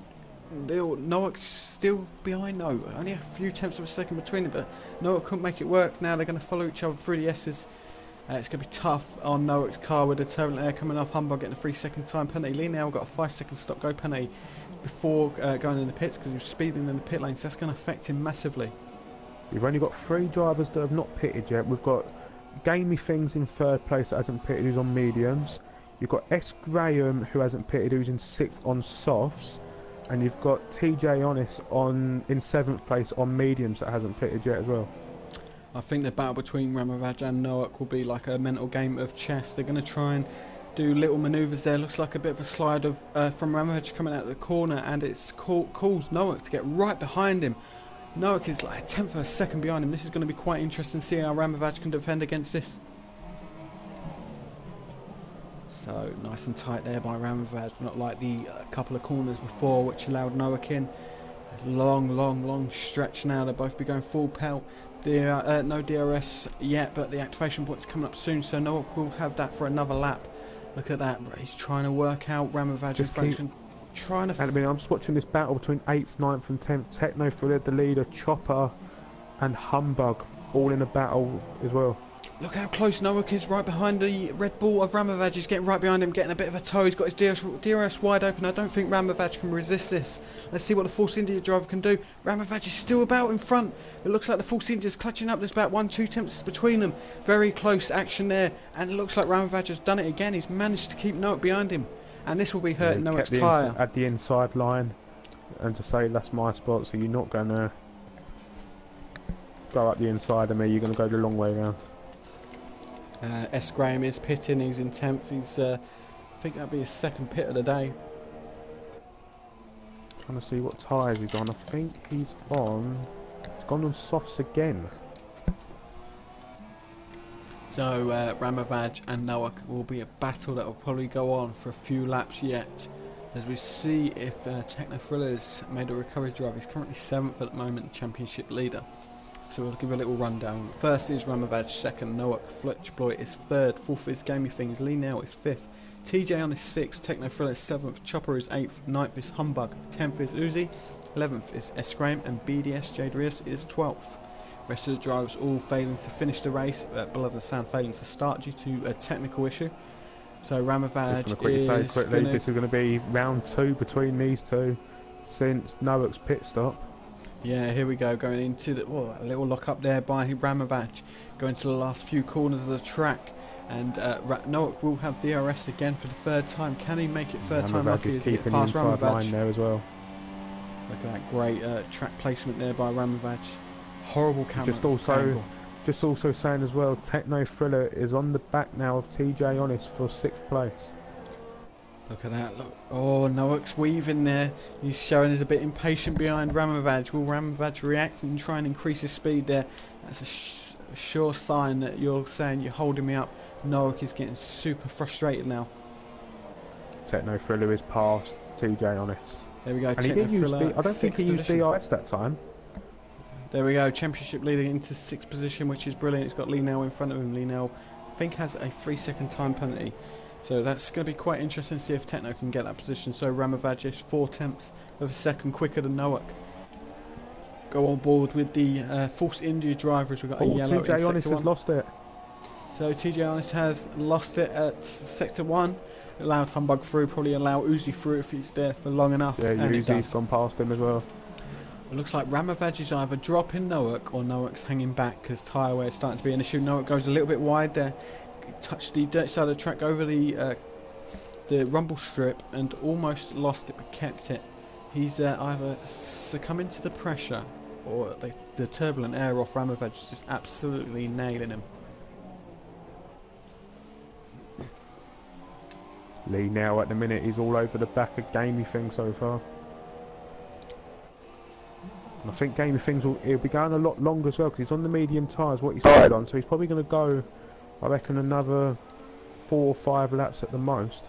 Noak's still behind Noak. Only a few tenths of a second between them, but Noak couldn't make it work. Now they're going to follow each other through the S's. It's going to be tough on Noak's car with the turbulent air coming off. Humbug getting a 3-second time penalty. Lee now got a 5-second stop-go penalty before going in the pits because he was speeding in the pit lane, so that's going to affect him massively. We've only got 3 drivers that have not pitted yet. We've got Gamey Things in 3rd place that hasn't pitted, who's on mediums. You've got S. Graham who hasn't pitted, who's in 6th on softs. And you've got TJ Honest in 7th place on mediums that hasn't pitted yet as well. I think the battle between Ramavaj and Noak will be like a mental game of chess. They're going to try and do little manoeuvres there. Looks like a bit of a slide from Ramavaj coming out of the corner, and it's caused Noak to get right behind him. Noak is like a 1/10 of a second behind him. This is going to be quite interesting to see how Ramavaj can defend against this. So nice and tight there by Ramavaj, not like the couple of corners before which allowed Noak in. Long stretch now. They'll both be going full pelt. No DRS yet, but the activation point's coming up soon, so Noak will have that for another lap. Look at that. He's trying to work out Ramavaj's function. I'm just watching this battle between 8th, 9th and 10th. Techno Thriller, the leader, Chopper and Humbug all in a battle as well. Look how close Nowak is right behind the Red Bull of Ramovaj. He's getting right behind him, getting a bit of a toe. He's got his DRS wide open. I don't think Ramovaj can resist this. Let's see what the Force India driver can do. Ramovaj is still about in front. It looks like the Force India is clutching up. There's about 1-2 tenths between them. Very close action there. And it looks like Ramovaj has done it again. He's managed to keep Nowak behind him. And this will be hurting Nowak's tyre. At the inside line. And to say that's my spot, so you're not going to go up the inside of me. You're going to go the long way around. S. Graham is pitting, he's in 10th, he's I think that'll be his second pit of the day. Trying to see what tyres he's on. I think he's gone on softs again. So Ramovaj and Nowak will be a battle that will probably go on for a few laps yet, as we see if Techno Thriller's made a recovery drive. He's currently 7th at the moment, championship leader. So we'll give a little rundown. First is Ramovaj, second Nowak, Fletchbloit is third, fourth is Gamey Things, Lee Nell is fifth, TJ on is sixth, Techno Thriller is seventh, Chopper is eighth, ninth is Humbug, 10th is Uzi, 11th is S. Graham, and BDS Jade Rios is 12th. Rest of the drivers all failing to finish the race, Blood and Sound failing to start due to a technical issue. So Ramovaj this is going to be round 2 between these two since Nowak's pit stop. Yeah, here we go, going into the a little lock up there by Ramovaj, going to the last few corners of the track, and Nowak will have DRS again for the third time. Can he make it third time lucky as he gets past Ramovaj? Line there as well. Look at that great track placement there by Ramovaj. Horrible camera Just also saying as well, Techno Thriller is on the back now of TJ Honest for 6th place. Look at that, look. Oh, Nowak's weaving there. He's showing us a bit impatient behind Ramovaj. Will Ramovaj react and try and increase his speed there? That's a sure sign that you're saying you're holding me up. Nowak is getting super frustrated now. Techno Thriller is past TJ Honest. There we go. And he didn't use I don't think he used DRS that time. There we go. Championship leader into 6th position, which is brilliant. It's got Lee Nell in front of him. Lee Nell, I think, has a 3-second time penalty. So that's going to be quite interesting to see if Techno can get that position. So Ramovaj is 4 tenths of a second quicker than Nowak. Go on board with the Force India drivers. We've got a yellow TJ in Honest has lost it. So TJ Honest has lost it at sector 1. Allowed Humbug through, probably allow Uzi through if he's there for long enough. Yeah, Uzi's gone past him as well. It looks like Ramovaj is either dropping Nowak or Nowak's hanging back because tyre wear is starting to be an issue. Nowak goes a little bit wide there. Touched the dirt side of the track over the rumble strip and almost lost it but kept it. He's either succumbing to the pressure or the turbulent air off Ramovaj is just absolutely nailing him. Lee now at the minute he's all over the back of Gamey Thing so far. And I think Gamey Things he'll be going a lot longer as well because he's on the medium tyres what he started on, so he's probably going to go, I reckon, another 4 or 5 laps at the most.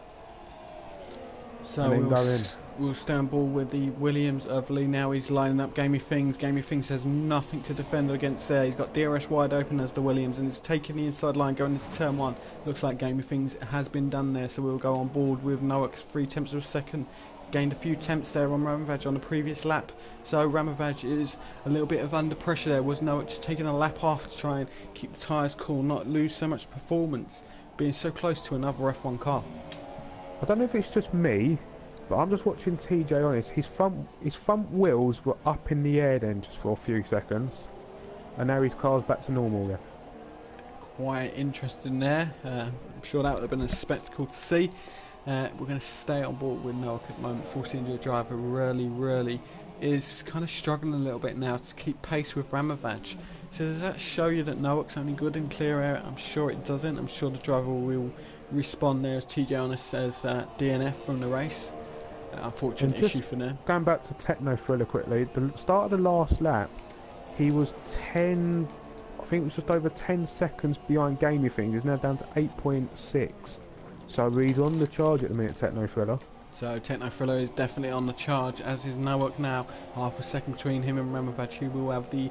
So and then go in. We'll stay on board with the Williams of Lee now. He's lining up Gamey Things. Gamey Things has nothing to defend against there. He's got DRS wide open as the Williams and he's taking the inside line going into turn 1. Looks like Gamey Things has been done there, so we'll go on board with Nowak 3 tenths of a second. Gained a few tenths there on Ramovaj on the previous lap, so Ramovaj is a little bit of under pressure there. Was Nowak just taking a lap off to try and keep the tyres cool, not lose so much performance, being so close to another F1 car? I don't know if it's just me, but I'm just watching TJ Honest. His front wheels were up in the air then just for a few seconds, and now his car's back to normal again. Quite interesting there. I'm sure that would have been a spectacle to see. We're going to stay on board with Nowak at the moment. Force India driver really is kind of struggling a little bit now to keep pace with Ramovaj. So does that show you that Nowak's only good in clear air? I'm sure it doesn't. I'm sure the driver will respond there as TJ Honest says DNF from the race. Unfortunate issue for now. Going back to Techno Thriller quickly, the start of the last lap, he was I think it was just over 10 seconds behind Gamey Things. He's now down to 8.6. So he's on the charge at the minute, Techno Thriller. So Techno Thriller is definitely on the charge, as is Nowak now. Half a second between him and Ramovaj, who will have the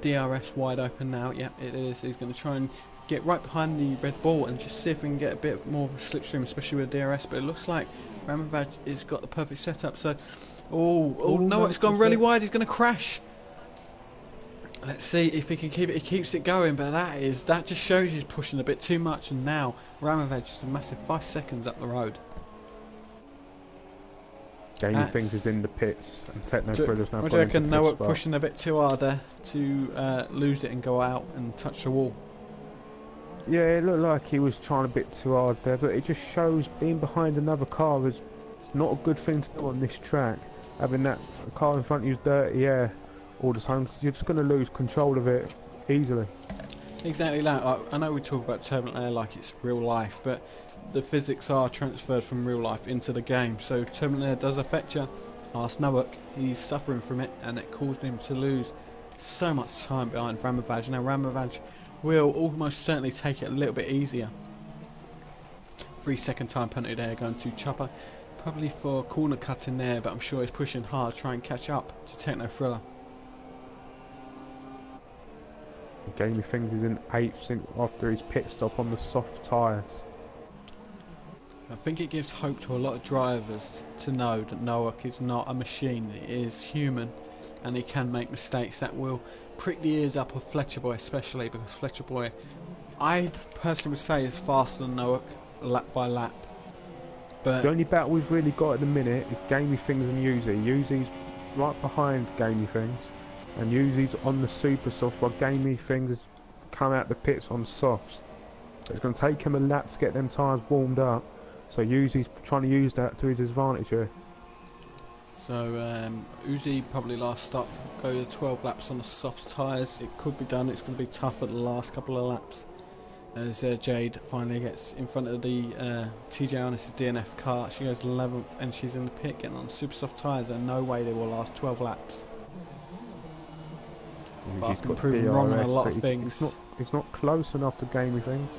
DRS wide open now. Yeah, it is. He's going to try and get right behind the Red Bull and just see if we can get a bit more of a slipstream, especially with DRS. But it looks like Ramovaj has got the perfect setup. So, Nowak's gone really wide. He's going to crash. Let's see if he can keep it. He keeps it going, but that just shows he's pushing a bit too much. And now Ramovec is a massive 5 seconds up the road. Gamey Things is in the pits, and Techno Thriller's now. What do you reckon? Noah pushing a bit too hard there to lose it and go out and touch the wall. Yeah, it looked like he was trying a bit too hard there, but it just shows being behind another car is not a good thing to do on this track. Having that car in front of you is dirty air all the time, so you're just going to lose control of it easily. Exactly that. I know we talk about turbulent air like it's real life, but the physics are transferred from real life into the game, so turbulent air does affect you. Ask Noak, he's suffering from it, and it caused him to lose so much time behind Ramovec. Now Ramovec will almost certainly take it a little bit easier. 3 second time penalty there going to Chopper, probably for corner cutting there, but I'm sure he's pushing hard to try and catch up to Techno Thriller. Gamey Things is in 8th after his pit stop on the soft tyres. I think it gives hope to a lot of drivers to know that Noak is not a machine, he is human and he can make mistakes that will prick the ears up of Fletcher Boy, especially because Fletcher Boy, I personally would say, is faster than Noak lap by lap. But the only battle we've really got at the minute is Gamey Things and Uzi. Uzi's right behind Gamey Things, and Uzi's on the super soft while Gamey Things has come out the pits on softs. It's going to take him a lap to get them tyres warmed up, so Uzi's trying to use that to his advantage here. So Uzi probably last stop, go to 12 laps on the soft tyres. It could be done. It's going to be tough at the last couple of laps as Jade finally gets in front of the TJ Arnis' DNF car. She goes 11th and she's in the pit getting on super soft tyres, and no way they will last 12 laps. But I've been proven wrong on a lot of things. It's not close enough to Gamey Things.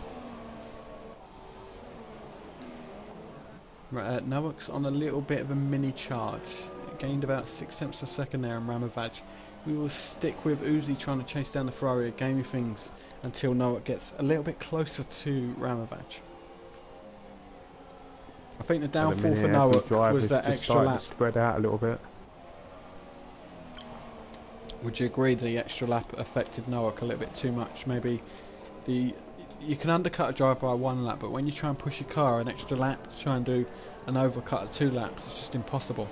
Right, Noak's on a little bit of a mini charge. It gained about 0.6 of a second there in Ramovec. We will stick with Uzi trying to chase down the Ferrari at Gamey Things until Noak gets a little bit closer to Ramovec. I think the downfall for Noak was that extra lap. To spread out a little bit. Would you agree the extra lap affected Noak a little bit too much? Maybe you can undercut a driver by 1 lap, but when you try and push your car an extra lap to try and do an overcut of 2 laps, it's just impossible.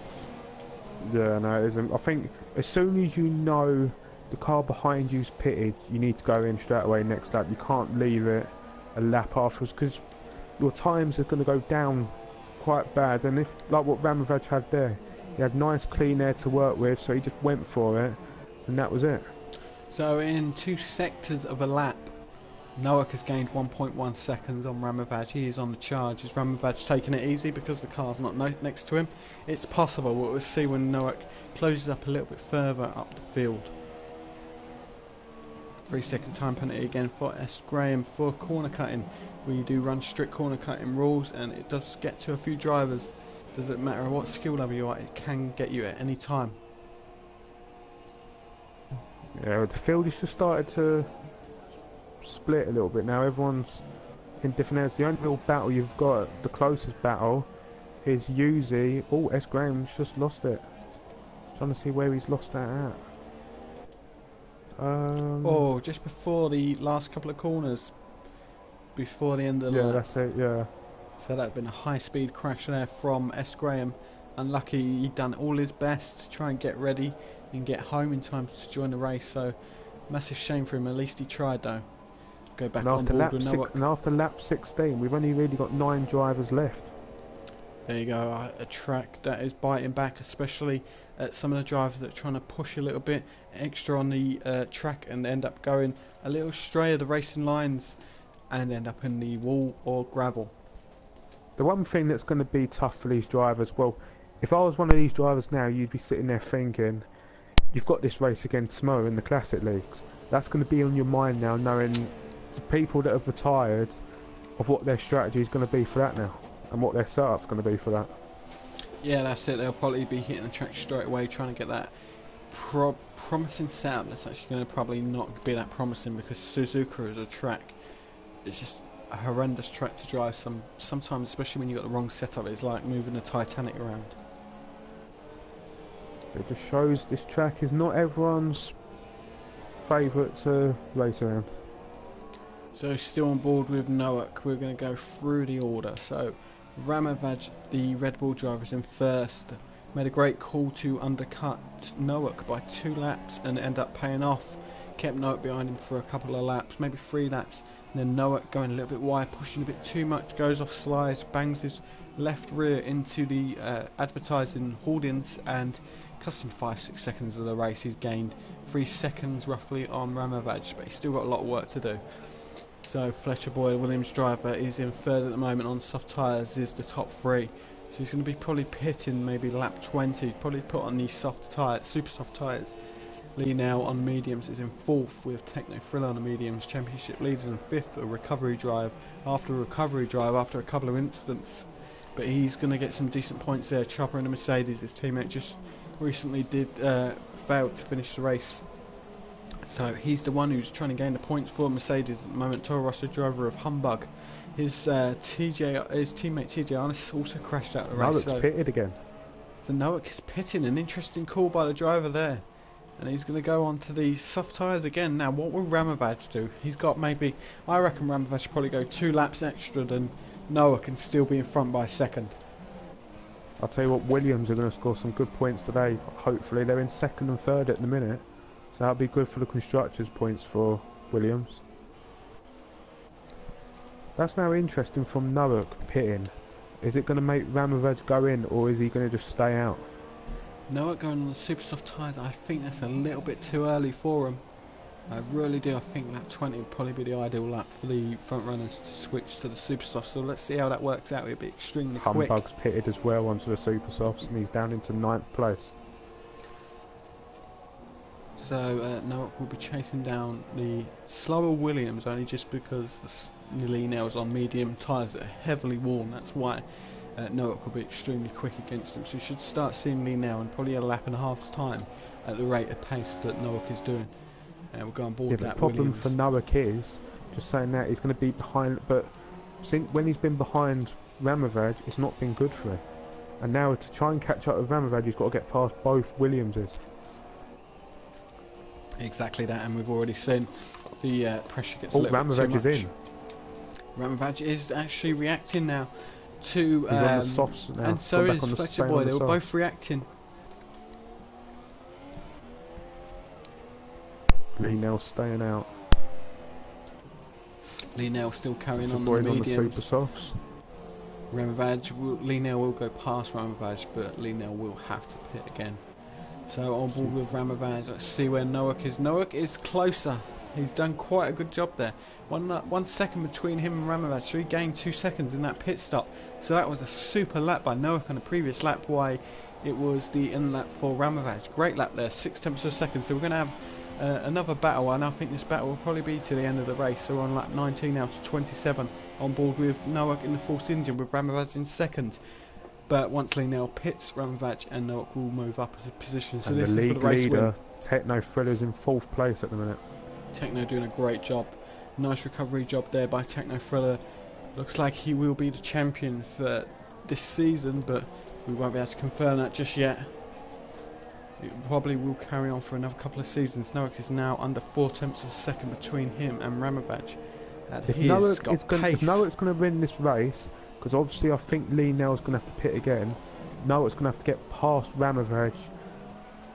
Yeah, no, it isn't. I think as soon as you know the car behind you's pitted, you need to go in straight away next lap. You can't leave it a lap afterwards because your times are going to go down quite bad. And if, like what Ramovec had there, he had nice clean air to work with, so he just went for it, and that was it. So in 2 sectors of a lap, Noak has gained 1.1 seconds on Ramovec. He is on the charge. Is Ramovec taking it easy because the car's not next to him? It's possible. We'll see when Noak closes up a little bit further up the field. 3 second time penalty again for S. Graham for corner cutting. We do run strict corner cutting rules, and it does get to a few drivers. Doesn't matter what skill level you are, it can get you at any time. Yeah, the field has just started to split a little bit now. Everyone's in different areas. The only real battle you've got, the closest battle, is Uzi. Oh, S. Graham's just lost it. Trying to see where he's lost that at. Oh, just before the last couple of corners, before the end of the lap. Yeah, that's it. Yeah. So that had been a high-speed crash there from S. Graham. Unlucky, he'd done all his best to try and get ready and get home in time to join the race. So massive shame for him. At least he tried though. Go back on board with Noak. And after lap 16, we've only really got 9 drivers left. There you go, a track that is biting back, especially at some of the drivers that are trying to push a little bit extra on the track and end up going a little stray of the racing lines and end up in the wall or gravel. The one thing that's going to be tough for these drivers, well, if I was one of these drivers now, you'd be sitting there thinking, you've got this race again tomorrow in the Classic Leagues. That's going to be on your mind now, knowing the people that have retired, of what their strategy is going to be for that now, and what their setup's going to be for that. Yeah, that's it. They'll probably be hitting the track straight away, trying to get that promising setup. That's actually going to probably not be that promising because Suzuka is a track. It's just a horrendous track to drive. Sometimes, especially when you've got the wrong setup, it's like moving the Titanic around. It just shows this track is not everyone's favourite to race around? So still on board with Noak. We're going to go through the order. So Ramovaj, the Red Bull driver, is in first. Made a great call to undercut Noak by 2 laps and end up paying off. Kept Noak behind him for a couple of laps, maybe 3 laps. And then Noak going a little bit wide, pushing a bit too much, goes off slides, bangs his left rear into the advertising hoardings and cost him 5-6 seconds of the race. He's gained 3 seconds roughly on Ramovaj, but he's still got a lot of work to do. So Fletcher Boy, Williams driver, is in third at the moment on soft tyres, is the top 3. So he's going to be probably pitting maybe lap 20, probably put on the soft tyres, super soft tyres. Lee now on mediums is in fourth with Techno Thriller on the mediums. Championship leaders in fifth, a recovery drive after a couple of incidents. But he's going to get some decent points there. Chopper in the Mercedes, his teammate just recently failed to finish the race. So he's the one who's trying to gain the points for Mercedes at the moment. Toro Rosso driver of Humbug. His teammate TJ Arnott also crashed out of the race. Noak's pitted again. So Noak is pitting, an interesting call by the driver there. And he's going to go on to the soft tyres again. Now what will Ramovaj do? He's got maybe, I reckon Ramovaj should probably go 2 laps extra than Noak and still be in front by a second. I'll tell you what, Williams are going to score some good points today. Hopefully they're in second and third at the minute. So that'll be good for the constructors' points for Williams. That's now interesting from Noak pitting. Is it going to make Ramovaj go in, or is he going to just stay out? Noak going on the super soft tyres, I think that's a little bit too early for him. I really do. I think lap 20 would probably be the ideal lap for the front runners to switch to the super soft. So let's see how that works out. It'll be extremely quick. Humbug's pitted as well onto the super softs, and he's down into 9th place. So Noak will be chasing down the slower Williams only just because the Lee nails on medium tyres that are heavily worn. That's why Noak will be extremely quick against him. So you should start seeing Lee now in probably a lap and a half's time at the rate of pace that Noak is doing. And we'll go on board that. The problem Williams. for Noak is, just saying that, he's going to be behind, but when he's been behind Ramovaj, it's not been good for him. And now to try and catch up with Ramovaj, he's got to get past both Williamses. Exactly that, and we've already seen the pressure gets a little bit too much. Ramovaj is in. Ramovaj is actually reacting now to... He's on the softs now. And so is Fletcher Boy, they were both reacting. Lee now staying out. Lee Nell still carrying on the Boys mediums. on the super softs. Lee Nell will go past Ramovaj, but Lee Nell will have to pit again. So on board with Ramovaj, let's see where Noak is. Noak is closer. He's done quite a good job there. 1 second between him and Ramovaj, so he gained 2 seconds in that pit stop. So that was a super lap by Noak on the previous lap, why it was the in lap for Ramovaj. Great lap there, 6/10 of a second. So we're going to have another battle, and I think this battle will probably be to the end of the race. So we're on lap 19 now to 27, on board with Noak in the Force Engine with Ramovaj in second. But once Lee Nell pits, Ramovaj and Noak will move up a position. So and this the is for league the race leader, win. Techno Thriller's in 4th place at the minute. Techno doing a great job. Nice recovery job there by Techno Thriller. Looks like he will be the champion for this season, but we won't be able to confirm that just yet. It probably will carry on for another couple of seasons. Noak is now under 4/10 of a second between him and Ramovaj. If Noak's going to win this race, because obviously I think Lee Nell's going to have to pit again, Noak's going to have to get past Ramovaj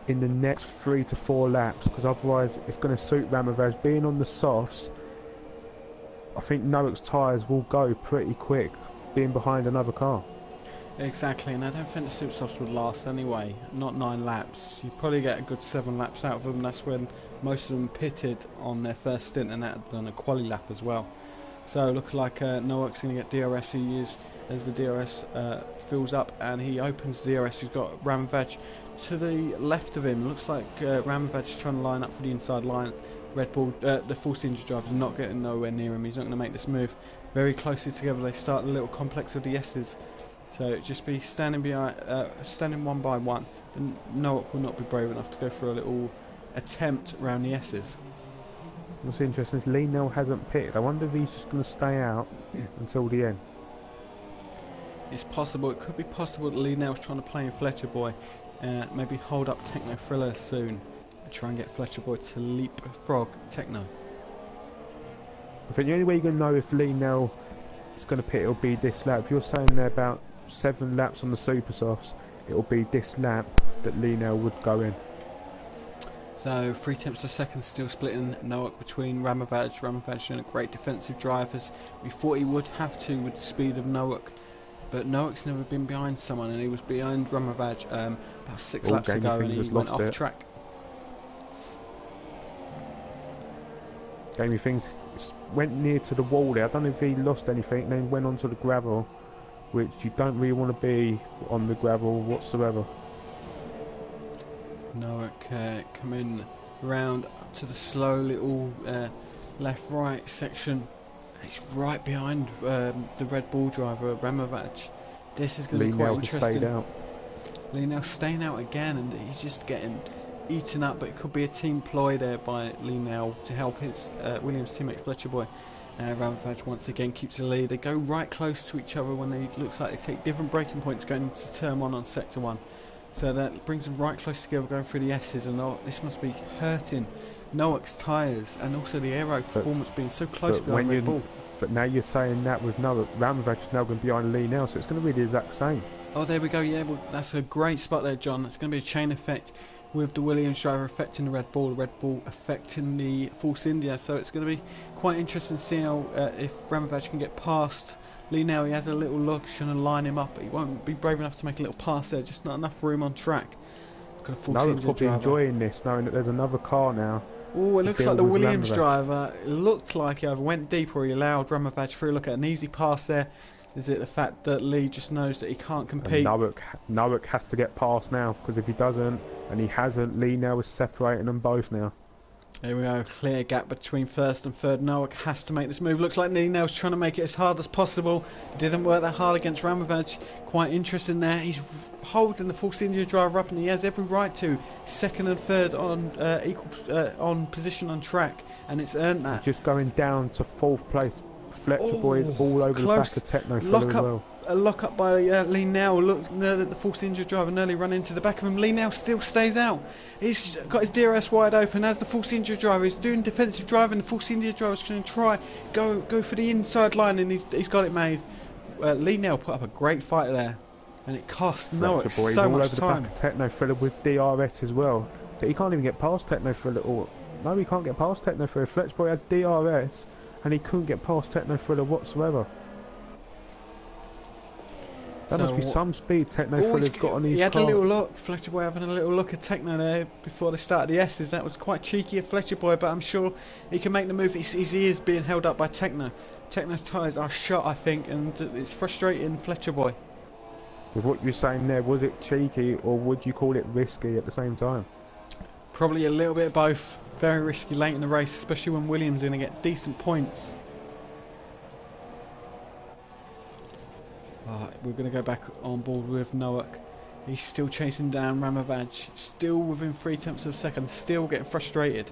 in the next 3 to 4 laps, because otherwise it's going to suit Ramovaj. Being on the softs, I think Noak's tyres will go pretty quick, being behind another car. Exactly, and I don't think the super softs would last anyway. Not 9 laps. You probably get a good 7 laps out of them. That's when most of them pitted on their first stint, and that had done a quali lap as well. So look like Noak's going to get DRS. He is, as the DRS fills up, and he opens the DRS. He's got Ramovaj to the left of him. Looks like Ramovaj is trying to line up for the inside line. Red Bull, the Force Engine driver is not getting nowhere near him. He's not going to make this move. Very closely together, they start the little complex of the S's. So just be standing behind, standing one by one. And Noak will not be brave enough to go for a little attempt around the S's. What's interesting is Lee Nell hasn't pitted. I wonder if he's just going to stay out until the end. It's possible. It could be possible that Lee Nell's trying to play in Fletcher Boy. Maybe hold up Techno Thriller soon try and get Fletcher Boy to leapfrog Techno. I think the only way you're going to know if Lee Nell is going to pit, it'll be this lap. If you're saying they're about 7 laps on the Super Softs, it'll be this lap that Lee Nell would go in. So 3 tenths of a second still splitting Nowak between Ramovaj. Ramovaj doing a great defensive drivers. We thought he would have to with the speed of Nowak, but Nowak's never been behind someone, and he was behind Ramovaj about 6 laps ago, and he went off track. Gamey Things went near to the wall there. I don't know if he lost anything, then went onto the gravel, which you don't really want to be on the gravel whatsoever. Nowak coming round to the slow little left-right section. He's right behind the Red Bull driver, Ramovaj. This is going to be quite interesting. Lee Nell staying out again, and he's just getting eaten up, but it could be a team ploy there by Lee Nell to help his Williams teammate Fletcher Boy. Ramovaj once again keeps the lead. They go right close to each other when they looks like they take different braking points going into turn 1 on sector 1. So that brings them right close together going through the S's, and this must be hurting Nowak's tyres and also the aero performance being so close behind Red Bull. But now you're saying that with Nowak, Ramovaj is now going to be behind Lee Nell, so it's going to be the exact same. Oh, there we go, yeah, well, that's a great spot there, John. It's going to be a chain effect with the Williams driver affecting the Red Bull affecting the Force India, so it's going to be quite interesting to see how if Ramovaj can get past Lee Nell. He has a little look, he's going to line him up, but he won't be brave enough to make a little pass there, just not enough room on track. Nowak's probably enjoying this, knowing that there's another car now. Oh, it looks like the Williams driver, it looked like he either went deep or he allowed Ramovaj through. Look at an easy pass there. Is it the fact that Lee just knows that he can't compete? Nowak has to get past now, because if he doesn't, and he hasn't, Lee Nell is separating them both now. There we go, clear gap between first and third. Nowak has to make this move. Looks like Lee Nell's trying to make it as hard as possible. It didn't work that hard against Ramovaj. Quite interesting there. He's holding the Force India driver up, and he has every right to. Second and third on equal on position on track, and it's earned that. Just going down to 4th place. Fletcher Boy is all over the back of Techno as well. A lock up by Lee Nell. Look, the Force India driver nearly run into the back of him. Lee Nell still stays out. He's got his DRS wide open as the Force India driver is doing defensive driving. The Force India driver is going to try go for the inside line, and he's got it made. Lee Nell put up a great fight there, and it cost Nowak so much time. All over the back of Techno Thriller with DRS as well, but he can't even get past Techno Thriller. No, he can't get past Techno Thriller. Fletcher Boy had DRS, and he couldn't get past Techno Thriller whatsoever. That must be some speed Techno Thriller's got on his car. He had a little look, Fletcher Boy having a little look at Techno there before they started the S's. That was quite cheeky of Fletcher Boy, but I'm sure he can make the move. He is being held up by Techno. Techno's tyres are shot, I think, and it's frustrating Fletcher Boy. With what you're saying there, was it cheeky or would you call it risky at the same time? Probably a little bit of both. Very risky late in the race, especially when Williams is going to get decent points. We're going to go back on board with Nowak. He's still chasing down Ramovaj, still within 3 tenths of a second, still getting frustrated.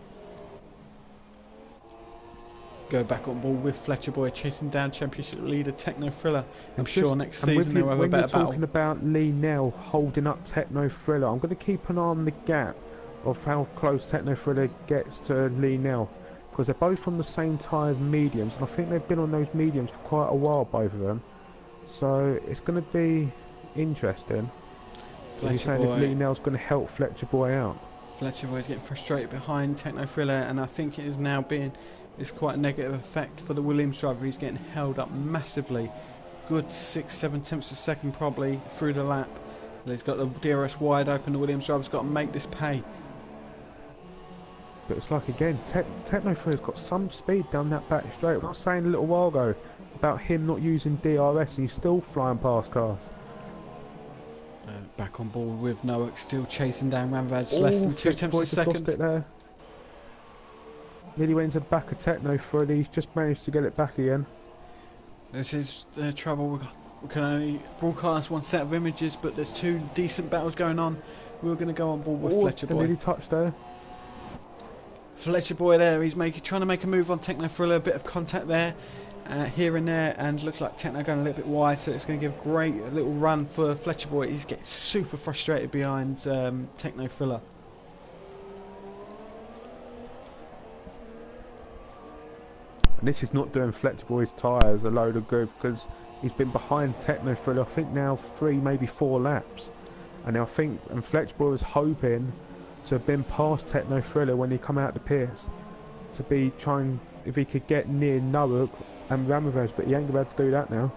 Go back on board with Fletcher Boy, chasing down championship leader Techno Thriller. I'm sure next season they'll have a better battle. When you're talking about Lee Nell holding up Techno Thriller, I'm going to keep an eye on the gap of how close Techno Thriller gets to Lee Nell, because they're both on the same tyres, mediums, and I think they've been on those mediums for quite a while, both of them. So it's going to be interesting. You're saying if Lee Nell's going to help Fletcher Boy out. Fletcher Boy's getting frustrated behind Techno Thriller, and I think it is now being quite a negative effect for the Williams driver. He's getting held up massively. Good 6-7 tenths of a second probably through the lap. He's got the DRS wide open. The Williams driver's got to make this pay. But it's like, again, Techno Thriller's got some speed down that back straight. I was saying a little while ago about him not using DRS, and he's still flying past cars. Back on board with Nowak, still chasing down Ramovaj, less than 2 tenths a second. Lost it there. Nearly went into the back of Techno Thriller. He's just managed to get it back again. This is the trouble. We can only broadcast one set of images, but there's 2 decent battles going on. We're going to go on board with Fletcher Boy. Nearly touched there. Fletcher Boy there, he's trying to make a move on Techno Thriller, a bit of contact there, here and there, and looks like Techno going a little bit wide, so it's going to give a great little run for Fletcher Boy. He's getting super frustrated behind Techno Thriller. And this is not doing Fletcher Boy's tyres a load of good, because he's been behind Techno for I think now 3, maybe 4 laps. And I think Fletcher Boy was hoping to have been past Techno Thriller when he come out the pits to be trying if he could get near Noak and Ramovej, but he ain't about to do that now.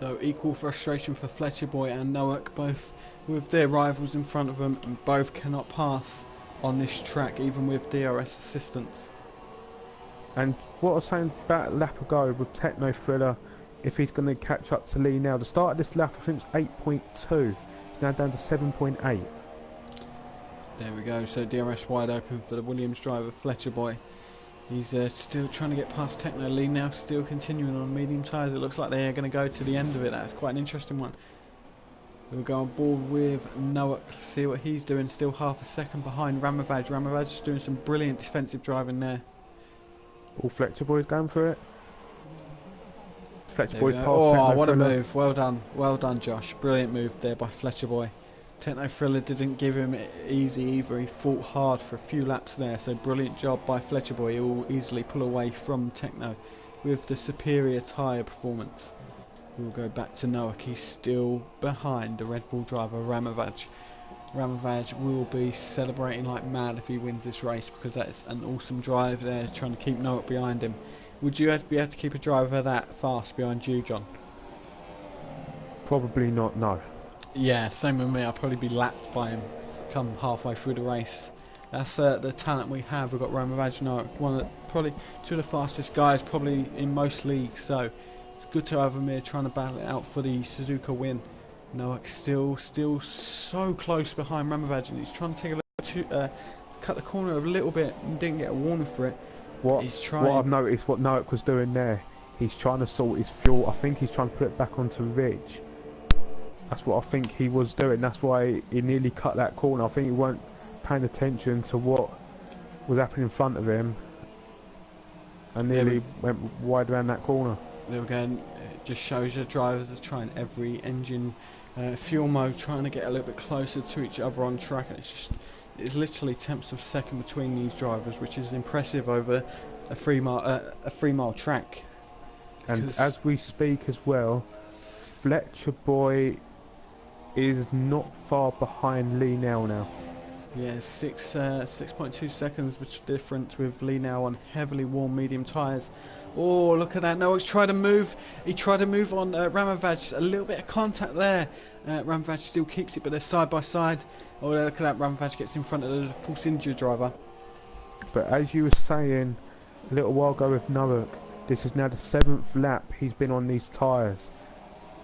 So equal frustration for Fletcher Boy and Noak, both with their rivals in front of them, and both cannot pass on this track even with DRS assistance. And what I was saying about a lap ago with Techno Thriller, if he's going to catch up to Lee now, the start of this lap I think was 8.2, it's now down to 7.8. There we go, so DRS wide open for the Williams driver Fletcher Boy. He's still trying to get past Techno. Lee now still continuing on medium tyres. It looks like they are going to go to the end of it. That's quite an interesting one. We'll go on board with Noak, see what he's doing, still half a second behind Ramovej. Ramovej is doing some brilliant defensive driving there. All Fletcher Boys going for it. Fletcher There Boys we past go. Techno Oh, what a Thriller. move. Well done Josh. Brilliant move there by Fletcher Boy. Techno Thriller didn't give him it easy either. He fought hard for a few laps there, so brilliant job by Fletcher Boy. He will easily pull away from Techno with the superior tyre performance. We'll go back to Noak. He's still behind the Red Bull driver Ramovej. Ramovej will be celebrating like mad if he wins this race, because that's an awesome drive there, trying to keep Noak behind him. Would you be able to keep a driver that fast behind you, John? Probably not, no. Yeah, same with me. I'll probably be lapped by him come halfway through the race. That's the talent we have. We've got Ramovej Noak, probably two of the fastest guys probably in most leagues, so it's good to have him here trying to battle it out for the Suzuka win. Noak still so close behind Ramovej, and he's trying to take a little cut the corner a little bit and didn't get a warning for it. What I've noticed, what Noak was doing there, he's trying to sort his fuel. I think he's trying to put it back onto Ridge. That's what I think he was doing. That's why he nearly cut that corner. I think he weren't paying attention to what was happening in front of him and nearly went wide around that corner. There again, it just shows you drivers are trying every engine fuel mode, trying to get a little bit closer to each other on track. And it's literally tenths of a second between these drivers, which is impressive over a 3 mile track. And as we speak as well, Fletcher Boy is not far behind Lee now. Yeah, 6.2 seconds which difference with Lee now on heavily worn medium tyres. Oh, look at that. No, he tried to move on Ramovej. A little bit of contact there. Ramovej still keeps it, but they're side by side. Oh, look at that. Ramovej gets in front of the false injury driver. But as you were saying a little while ago with Noak, this is now the 7th lap he's been on these tyres.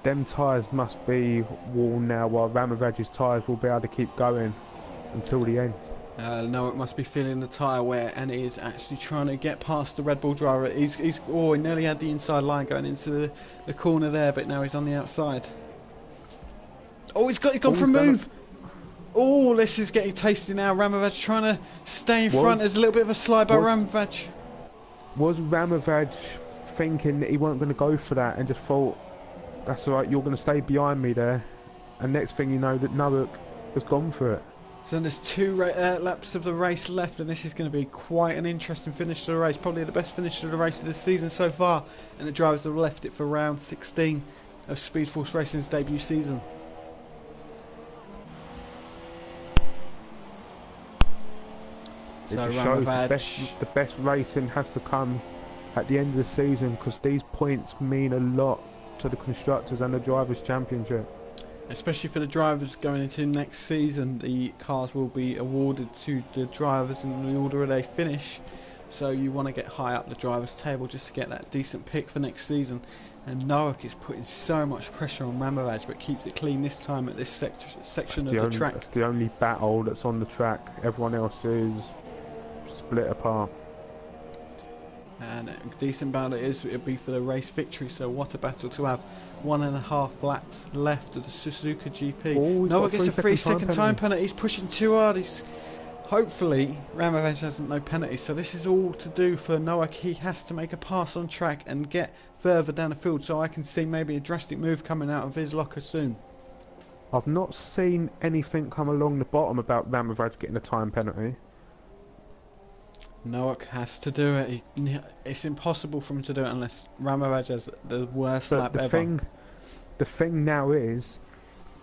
Them tyres must be worn now, while Ramovej's tyres will be able to keep going until the end. Noak must be feeling the tyre wear, and he is actually trying to get past the Red Bull driver. He nearly had the inside line going into the corner there, but now he's on the outside. Oh, he's gone for a move. Oh, this is getting tasty now. Ramovej trying to stay in front. There's a little bit of a slide by Ramovej. Was Ramovej thinking that he weren't going to go for that and just thought, that's alright, you're going to stay behind me there, and next thing you know that Noak has gone for it. So there's 2 laps of the race left, and this is going to be quite an interesting finish to the race, probably the best finish to the race of this season so far, and the drivers have left it for round 16 of Speed Force Racing's debut season. It just shows the best racing has to come at the end of the season, because these points mean a lot to the Constructors and the Drivers' Championship. Especially for the drivers going into next season, the cars will be awarded to the drivers in the order they finish. So you want to get high up the drivers' table just to get that decent pick for next season. And Noak is putting so much pressure on Ramovej, but keeps it clean this time at this section of the track. That's the only battle that's on the track. Everyone else is split apart. And a decent battle it is. It'll be for the race victory, so what a battle to have. 1.5 laps left of the Suzuka GP. Noak gets a 3-second time penalty. He's pushing too hard. Hopefully Ramovej hasn't no penalty, so this is all to do for Noak. He has to make a pass on track and get further down the field, so I can see maybe a drastic move coming out of his locker soon. I've not seen anything come along the bottom about Ramovej getting a time penalty. Nowak has to do it. It's impossible for him to do it unless Ramirez has the worst But lap ever. the thing now is,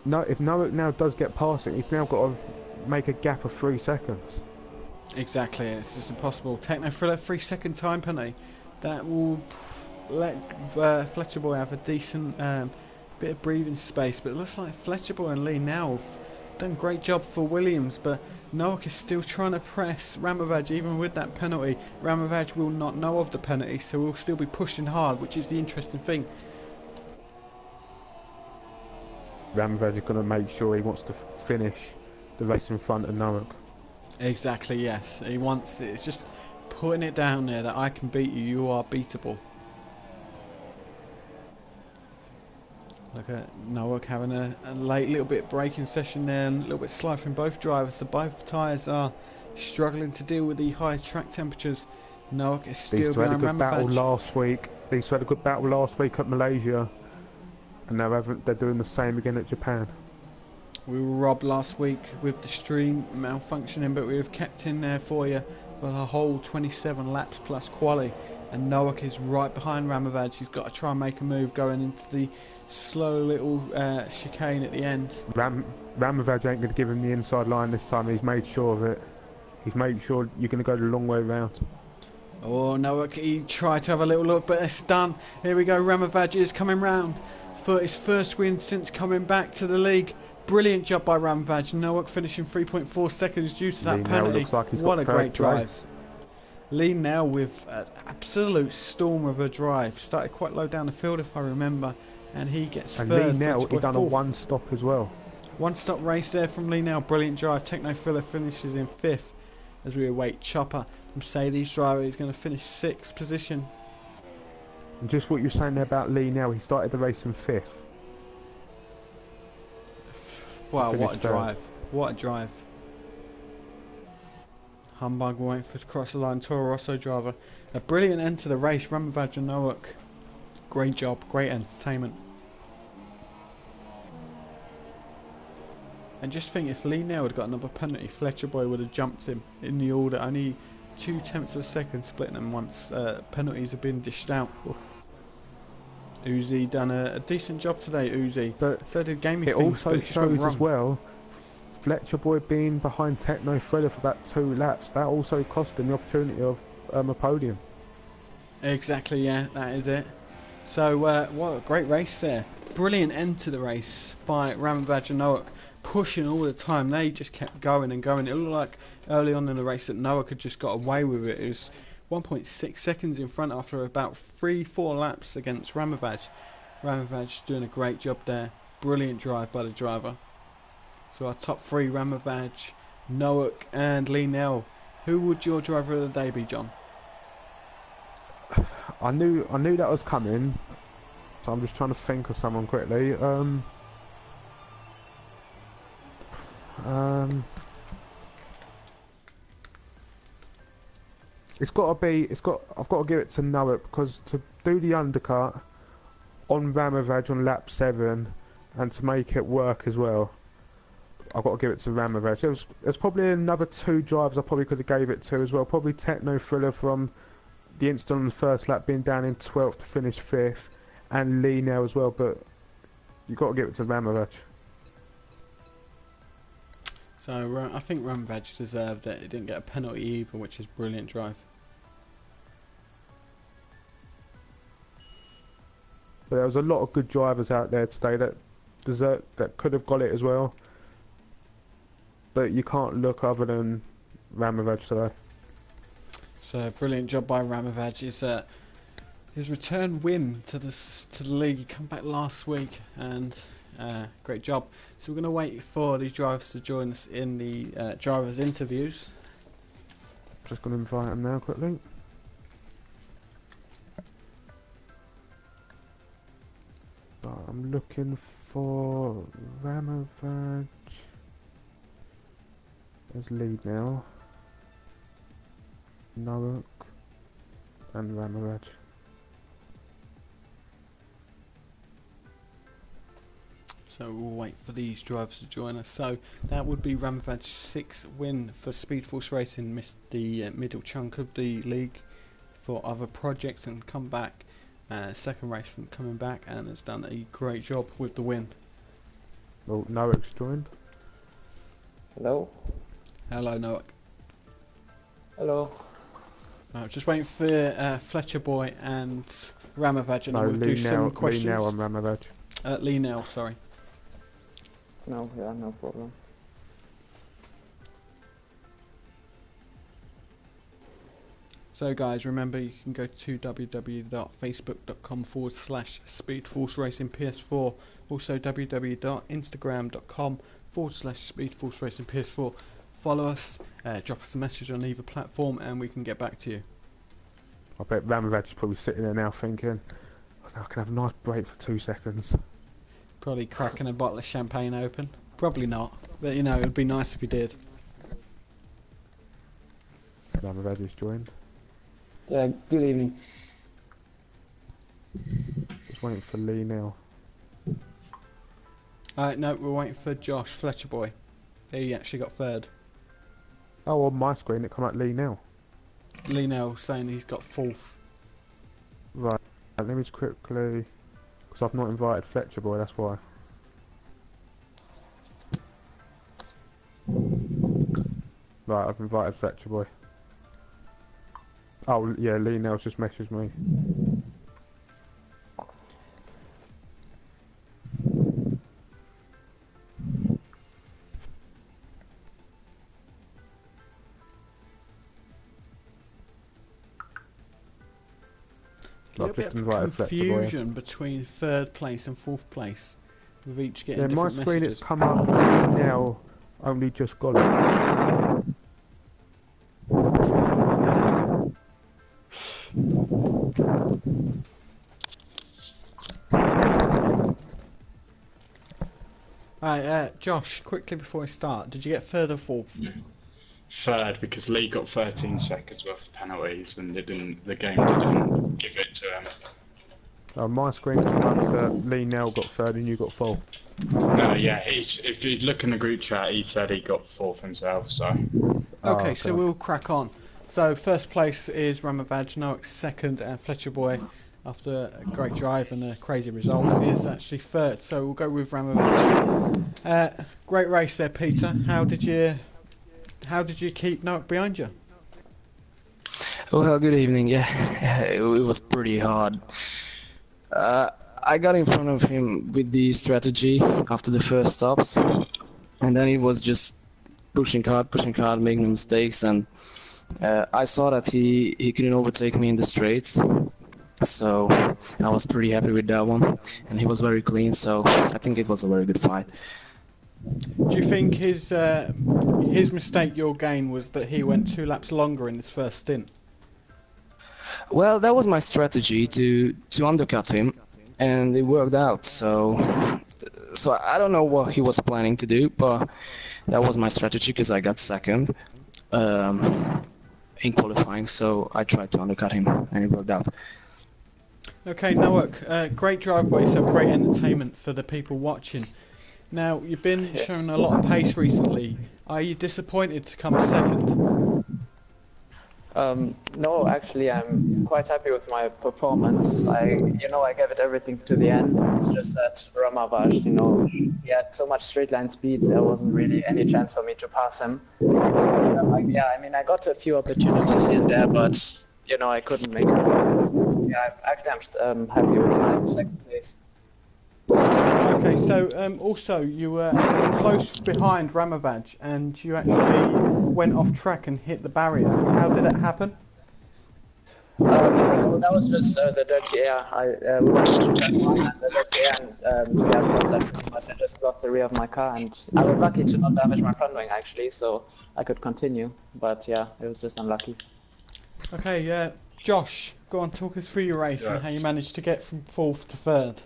no, if Noah now does get past it, he's now got to make a gap of 3 seconds. Exactly, it's just impossible. Techno Thriller 3 second time penalty. That will let Fletcher Boy have a decent bit of breathing space, but it looks like Fletcher Boy and Lee now have done a great job for Williams, but Nowak is still trying to press Ramirez even with that penalty. Ramirez will not know of the penalty, so we'll still be pushing hard, which is the interesting thing. Ramvej is going to make sure he wants to finish the race in front of Noah. Exactly, yes. He wants it. It's just putting it down there that I can beat you, you are beatable. Look at Nowak having a late little bit braking session there and a little bit slow from both drivers. So both tyres are struggling to deal with the high track temperatures. Nowak is still These two had a behind good battle Ramirez. last week. These two had a good battle last week at Malaysia, and they're doing the same again at Japan. We were robbed last week with the stream malfunctioning, but we've kept in there for you for the whole 27 laps plus quali. And Nowak is right behind Ramirez. He's got to try and make a move going into the slow little chicane at the end. Ramirez ain't going to give him the inside line this time. He's made sure of it. He's made sure you're going to go the long way round. Oh, Nowak, he tried to have a little look, but it's done. Here we go, Ramirez is coming round for his first win since coming back to the league. Brilliant job by Ramirez. Nowak finishing 3.4 seconds due to that Lee penalty. now looks like he's What got a great drive. place. Lee now with an absolute storm of a drive. Started quite low down the field if I remember, and he gets And third. Lee now, Fletcher he Boy done a fourth. one stop as well. One stop race there from Lee now. Brilliant drive. Techno Thriller finishes in 5th as we await Chopper from Sadie's driver. He's going to finish 6th position. And just what you're saying there about Lee now, he started the race in 5th. Wow, what a finished third. drive. What a drive. Humbug waiting for to cross the line. Toro Rosso driver. A brilliant end to the race. Ramirez and Nowak. Great job. Great entertainment. And just think, if Lee Nell had got another penalty, Fletcher Boy would have jumped him in the order. Only 0.2 of a second splitting them once penalties have been dished out. Uzi done a decent job today, Uzi. But so did Gaming it Things, also but it just went shows as wrong. well, Fletcher Boy being behind Techno Thriller for about 2 laps, that also cost him the opportunity of a podium. Exactly, yeah, that is it. So, what a great race there. Brilliant end to the race by Ramirez and Nowak, pushing all the time. They just kept going and going. It looked like early on in the race that Nowak had just got away with it. It was 1.6 seconds in front after about 3-4 laps against Ramirez. Ramirez doing a great job there. Brilliant drive by the driver. So our top 3, Ramirez, Nowak and Lee Nell. Who would your driver of the day be, John? I knew that was coming, so I'm just trying to think of someone quickly. I've got to give it to Noah, because to do the undercut on Ramirez on lap 7 and to make it work as well, I've got to give it to Ramirez. There's probably another 2 drivers I probably could have gave it to as well. Probably Techno Thriller from the incident on the first lap being down in 12th to finish 5th, and Lee now as well, but you've got to give it to Ramirez. So I think Ramirez deserved it. He didn't get a penalty either, which is brilliant drive. But there was a lot of good drivers out there today that could have got it as well. But you can't look other than Ramirez today. So brilliant job by Ramirez. His return win to the league. He come back last week and great job. So we're going to wait for these drivers to join us in the drivers' interviews. Just going to invite them now quickly. I'm looking for Ramirez. There's lead now. Nowak and Ramirez. So we'll wait for these drivers to join us. So that would be Ramavaj's 6th win for Speed Force Racing. Missed the middle chunk of the league for other projects and come back. Second race from coming back and has done a great job with the win. Well, Noak's joined. Hello. Hello, Noak. Hello. Just waiting for Fletcher Boy and Ramavaj, and No, we'll do some questions. Lee Nell and Ramavaj. Lee Nell, sorry. No, yeah, no problem. So guys, remember you can go to www.facebook.com/SpeedForceRacingPS4, also www.instagram.com/SpeedForceRacingPS4. Follow us, drop us a message on either platform and we can get back to you. I bet Ramavaj is probably sitting there now thinking, I can have a nice break for 2 seconds. Probably cracking a bottle of champagne open. Probably not, but you know, it would be nice if he did. Ramavaj is joined. Yeah, good evening. Just waiting for Lee now. No, we're waiting for Josh Fletcher Boy. He actually got third. Oh, on my screen it come up Lee now. Lee Nell saying he's got fourth. Right, let me just quickly, because I've not invited Fletcher Boy, that's why. Right, I've invited Fletcher Boy. Oh, yeah, Lee Nell's just messaged me. A little bit of confusion between third place and fourth place, with each getting different messages. Yeah, my screen it's come up now, only just got it. Alright, Josh, quickly before I start, did you get third or fourth? Third, because Lee got 13 seconds worth of penalties and the game didn't give it to him. My screen's come up that Lee Nell got third and you got fourth. No, yeah, if you look in the group chat, he said he got fourth himself, so... Okay, so we'll crack on. So first place is Ramavaj, Noak's second, and Fletcher Boy, after a great drive and a crazy result, is actually third. So we'll go with Ramavaj. Great race there, Peter. How did you keep Noak behind you? Well, good evening. Yeah, it was pretty hard. I got in front of him with the strategy after the first stops, and then he was just pushing hard, making mistakes, and I saw that he couldn't overtake me in the straights, so I was pretty happy with that one, and he was very clean, so I think it was a very good fight. Do you think his mistake, your gain, was that he went 2 laps longer in his first stint? Well, that was my strategy to undercut him, and it worked out. So I don't know what he was planning to do, but that was my strategy because I got second in qualifying. So I tried to undercut him, and it worked out. Okay, Noak, great driveway, so great entertainment for the people watching. Now, you've been showing a lot of pace recently. Are you disappointed to come second? No, actually, I'm quite happy with my performance. I gave it everything to the end. It's just that Ramavaj, he had so much straight line speed, there wasn't really any chance for me to pass him. I got a few opportunities here and there, but, I couldn't make it. So, yeah, I'm happy with my second place. Okay, so also you were close behind Ramavaj and you actually went off track and hit the barrier. How did that happen? That was just the dirty air. I went to turn 1 and the dirty air, and I just lost the rear of my car, and I was lucky to not damage my front wing actually, so I could continue. But yeah, it was just unlucky. Okay, Josh, go on, talk us through your race and how you managed to get from 4th to 3rd.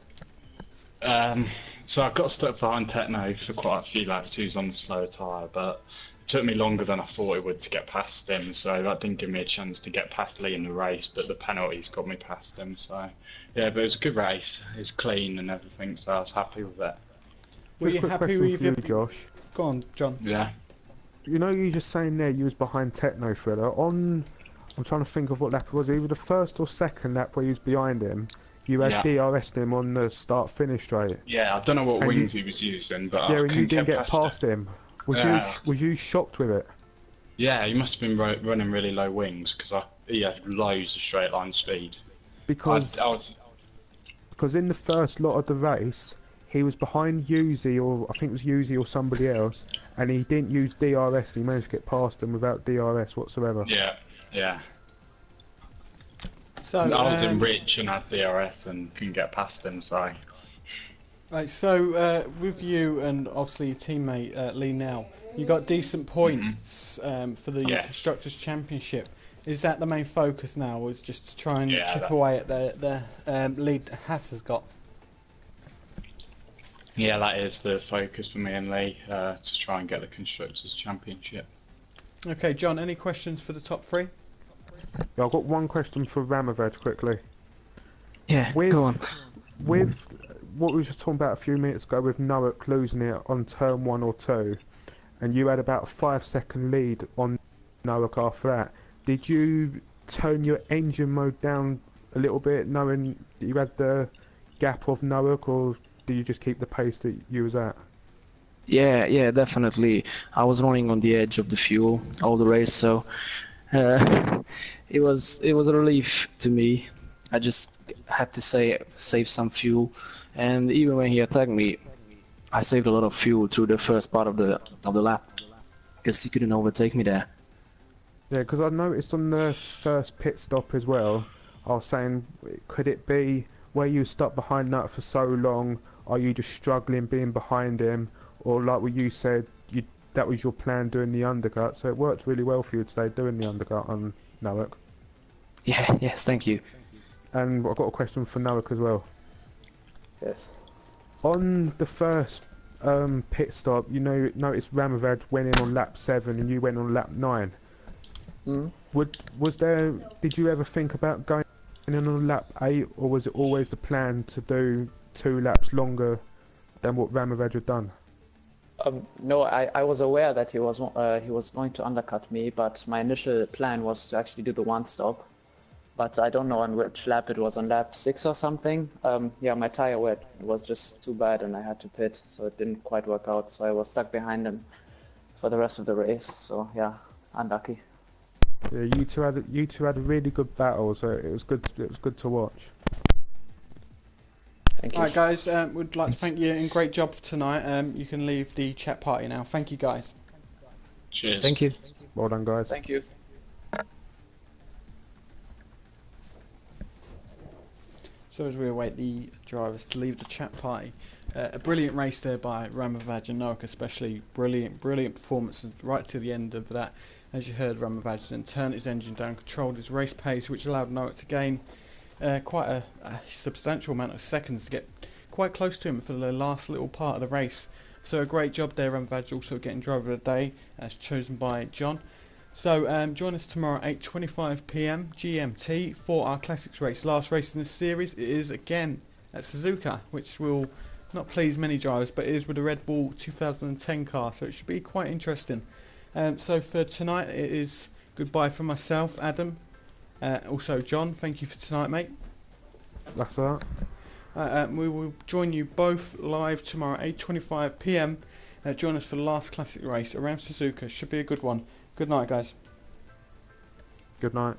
So I got stuck behind Techno for quite a few laps. He was on the slower tyre, but it took me longer than I thought it would to get past him, so that didn't give me a chance to get past Lee in the race, but the penalties got me past him, so yeah, but it was a good race. It was clean and everything, so I was happy with it. Were Just you a quick happy question with for you, your... Josh. Go on, John. Yeah. You know, you just saying there you was behind Techno Thriller. I'm trying to think of what lap it was. Either the first or second lap where you was behind him, you had Yeah. DRS'd him on the start-finish straight. Yeah, I don't know what And wings he was using, but Yeah, I and you couldn't didn't get past past him. Yeah. Was you shocked with it? Yeah, he must have been running really low wings because he had loads of straight line speed. Because I was in the first lot of the race, he was behind Yuzi, or I think it was Yuzi or somebody else, and he didn't use DRS. He managed to get past him without DRS whatsoever. yeah. So, I was in Rich and had DRS and couldn't get past him, so... Right, so with you and obviously your teammate Lee Nell, you got decent points for the Constructors' Championship. Is that the main focus now, or is just to try and chip away at the lead Haas has got? Yeah, that is the focus for me and Lee, to try and get the Constructors' Championship. Okay, John, any questions for the top three? Yeah, I've got one question for Ramoved quickly. Yeah, With, go on. With what we were just talking about a few minutes ago with Noak losing it on turn 1 or 2, and you had about a 5-second lead on Noak after that, did you turn your engine mode down a little bit knowing that you had the gap of Noak, or did you just keep the pace that you was at? Yeah, definitely. I was running on the edge of the fuel all the race, so it was a relief to me. I just had to save some fuel, and even when he attacked me, I saved a lot of fuel through the first part of the lap because he couldn't overtake me there. Yeah, because I noticed on the first pit stop as well, I was saying, could it be where you stuck behind that for so long? Are you just struggling being behind him, or like what you said, that was your plan doing the undercut? So it worked really well for you today doing the undercut on Noak. Yeah, thank you. And I've got a question for Noak as well. Yes. On the first pit stop, you know, noticed Ramovad went in on lap 7 and you went on lap 9. Did you ever think about going in on lap 8, or was it always the plan to do 2 laps longer than what Ramovad had done? No, I was aware that he was going to undercut me, but my initial plan was to actually do the 1 stop. But I don't know on which lap it was, on lap 6 or something. Yeah, my tire was just too bad and I had to pit, so it didn't quite work out. So I was stuck behind him for the rest of the race. So yeah, unlucky. Yeah, you two had a really good battle, so it was good to watch. Thank you. Alright guys, we'd like to thank you and great job for tonight. You can leave the chat party now. Thank you guys. Cheers. Thank you. Well done, guys. Thank you. So as we await the drivers to leave the chat party, a brilliant race there by Ramovad and Noak, especially brilliant performance right to the end of that. As you heard, Ramovad then turned his engine down, controlled his race pace, which allowed Noak to gain quite a substantial amount of seconds to get quite close to him for the last little part of the race. So a great job there. Ramovad also getting driver of the day as chosen by John. So join us tomorrow at 8:25 PM GMT for our Classics race. Last race in this series. It is again at Suzuka, which will not please many drivers, but it is with the Red Bull 2010 car, so it should be quite interesting. So for tonight, it is goodbye from myself, Adam. Also John, thank you for tonight, mate. That's that. We will join you both live tomorrow at 8:25 PM. Join us for the last Classic race around Suzuka. Should be a good one. Good night, guys. Good night.